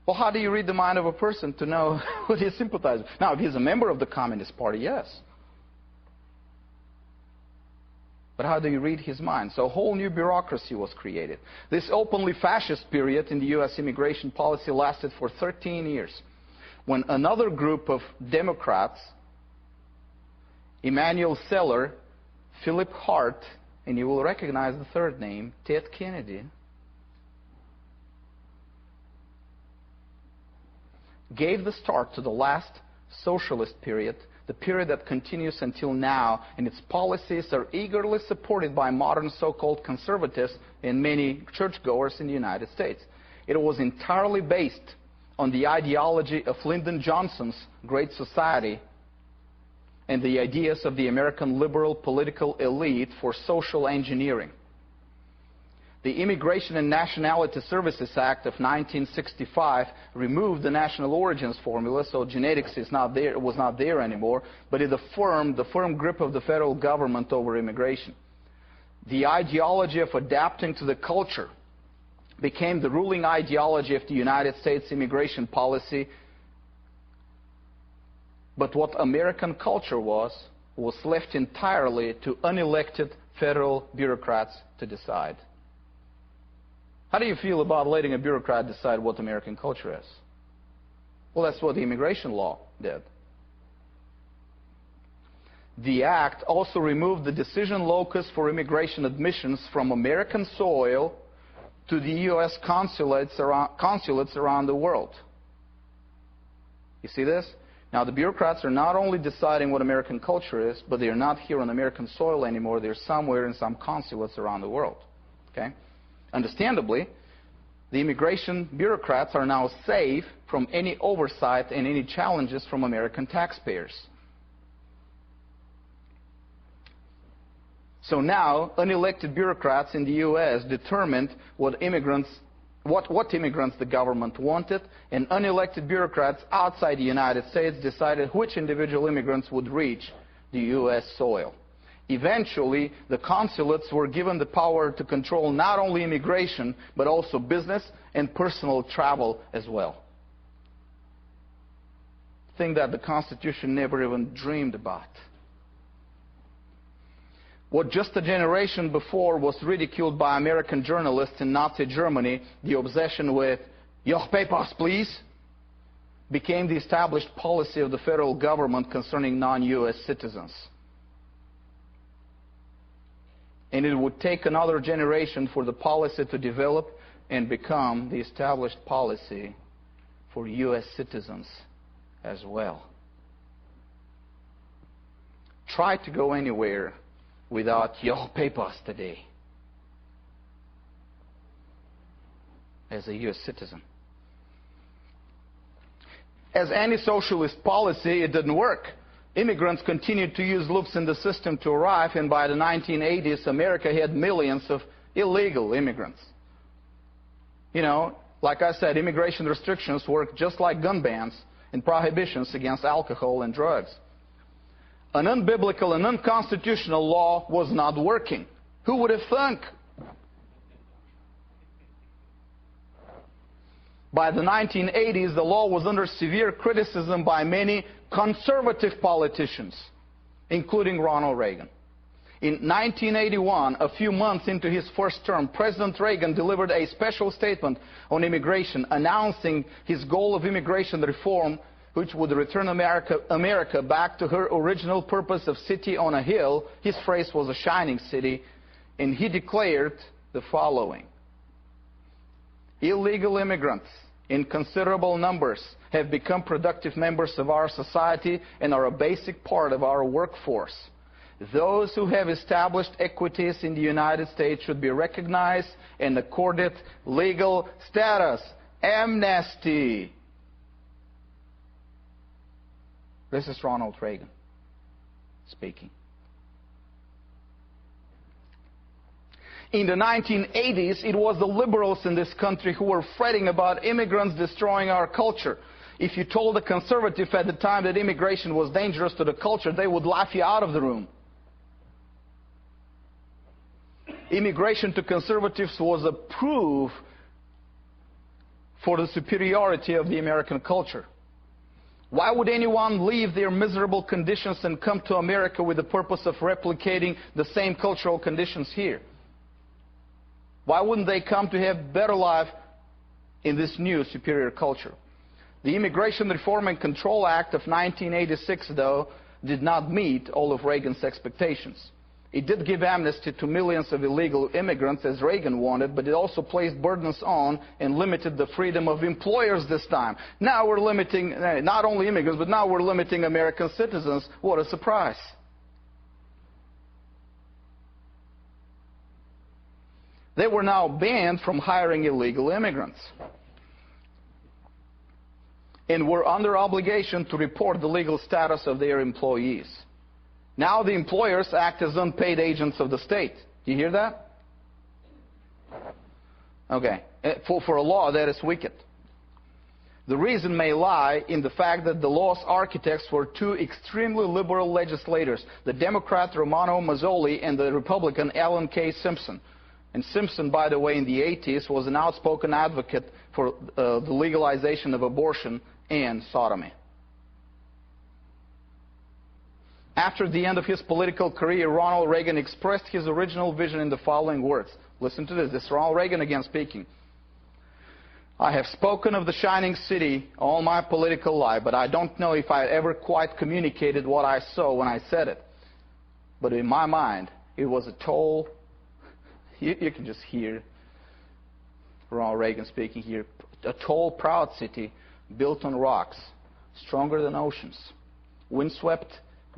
Well, how do you read the mind of a person to know what he sympathizes with? Now, if he's a member of the Communist Party, yes. But how do you read his mind? So a whole new bureaucracy was created. This openly fascist period in the U.S. immigration policy lasted for 13 years, when another group of Democrats, Emanuel Seller, Philip Hart, and you will recognize the third name, Ted Kennedy, gave the start to the last socialist period, the period that continues until now, and its policies are eagerly supported by modern so-called conservatives and many churchgoers in the United States. It was entirely based on the ideology of Lyndon Johnson's Great Society and the ideas of the American liberal political elite for social engineering. The Immigration and Nationality Services Act of 1965 removed the national origins formula, so genetics was not there anymore, but it affirmed the firm grip of the federal government over immigration. The ideology of adapting to the culture became the ruling ideology of the United States immigration policy, but what American culture was left entirely to unelected federal bureaucrats to decide. How do you feel about letting a bureaucrat decide what American culture is? Well, that's what the immigration law did. The act also removed the decision locus for immigration admissions from American soil to the U.S. consulates around the world. You see this? Now, the bureaucrats are not only deciding what American culture is, but they are not here on American soil anymore. They're somewhere in some consulates around the world. Okay? Understandably, the immigration bureaucrats are now safe from any oversight and any challenges from American taxpayers. So now, unelected bureaucrats in the U.S. determined what immigrants the government wanted, and unelected bureaucrats outside the United States decided which individual immigrants would reach the U.S. soil. Eventually, the consulates were given the power to control not only immigration, but also business and personal travel as well. Thing that the Constitution never even dreamed about. What just a generation before was ridiculed by American journalists in Nazi Germany, the obsession with "Your papers, please," became the established policy of the federal government concerning non-U.S. citizens. And it would take another generation for the policy to develop and become the established policy for U.S. citizens as well. Try to go anywhere without your papers today as a U.S. citizen. As any socialist policy, it didn't work. Immigrants continued to use loops in the system to arrive, and by the 1980s, America had millions of illegal immigrants. You know, like I said, immigration restrictions work just like gun bans and prohibitions against alcohol and drugs. An unbiblical and unconstitutional law was not working. Who would have thunk? By the 1980s, the law was under severe criticism by many conservative politicians, including Ronald Reagan. In 1981, a few months into his first term, President Reagan delivered a special statement on immigration, announcing his goal of immigration reform, which would return America back to her original purpose of city on a hill. His phrase was a shining city, and he declared the following: illegal immigrants in considerable numbers have become productive members of our society and are a basic part of our workforce. Those who have established equities in the United States should be recognized and accorded legal status. Amnesty. This is Ronald Reagan speaking. In the 1980s, it was the liberals in this country who were fretting about immigrants destroying our culture. If you told a conservative at the time that immigration was dangerous to the culture, they would laugh you out of the room. Immigration to conservatives was a proof for the superiority of the American culture. Why would anyone leave their miserable conditions and come to America with the purpose of replicating the same cultural conditions here? Why wouldn't they come to have a better life in this new superior culture? The Immigration Reform and Control Act of 1986, though, did not meet all of Reagan's expectations. It did give amnesty to millions of illegal immigrants, as Reagan wanted, but it also placed burdens on and limited the freedom of employers this time. Now we're limiting not only immigrants, but now we're limiting American citizens. What a surprise. They were now banned from hiring illegal immigrants and were under obligation to report the legal status of their employees. Now the employers act as unpaid agents of the state. Do you hear that? Okay. For a law that is wicked. The reason may lie in the fact that the law's architects were two extremely liberal legislators, the Democrat Romano Mazzoli and the Republican Alan K. Simpson. And Simpson, by the way, in the 80s was an outspoken advocate for the legalization of abortion and sodomy. After the end of his political career, Ronald Reagan expressed his original vision in the following words. Listen to this. This is Ronald Reagan again speaking. I have spoken of the shining city all my political life, but I don't know if I ever quite communicated what I saw when I said it. But in my mind, it was a tall... You can just hear Ronald Reagan speaking here. A tall, proud city built on rocks, stronger than oceans, windswept,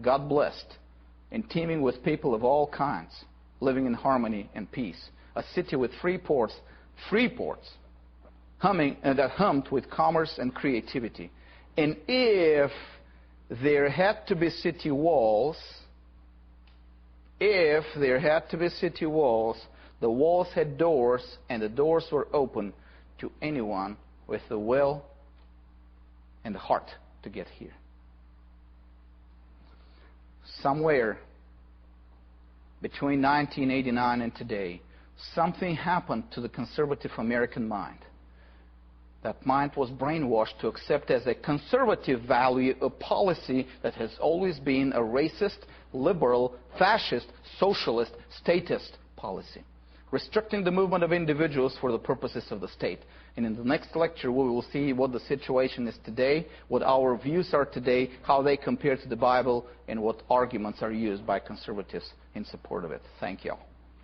God-blessed, and teeming with people of all kinds, living in harmony and peace. A city with free ports, that hummed with commerce and creativity. And if there had to be city walls, the walls had doors, and the doors were open to anyone with the will and the heart to get here. Somewhere between 1989 and today, something happened to the conservative American mind. That mind was brainwashed to accept as a conservative value a policy that has always been a racist, liberal, fascist, socialist, statist policy, restricting the movement of individuals for the purposes of the state. And in the next lecture, we will see what the situation is today, what our views are today, how they compare to the Bible, and what arguments are used by conservatives in support of it. Thank you.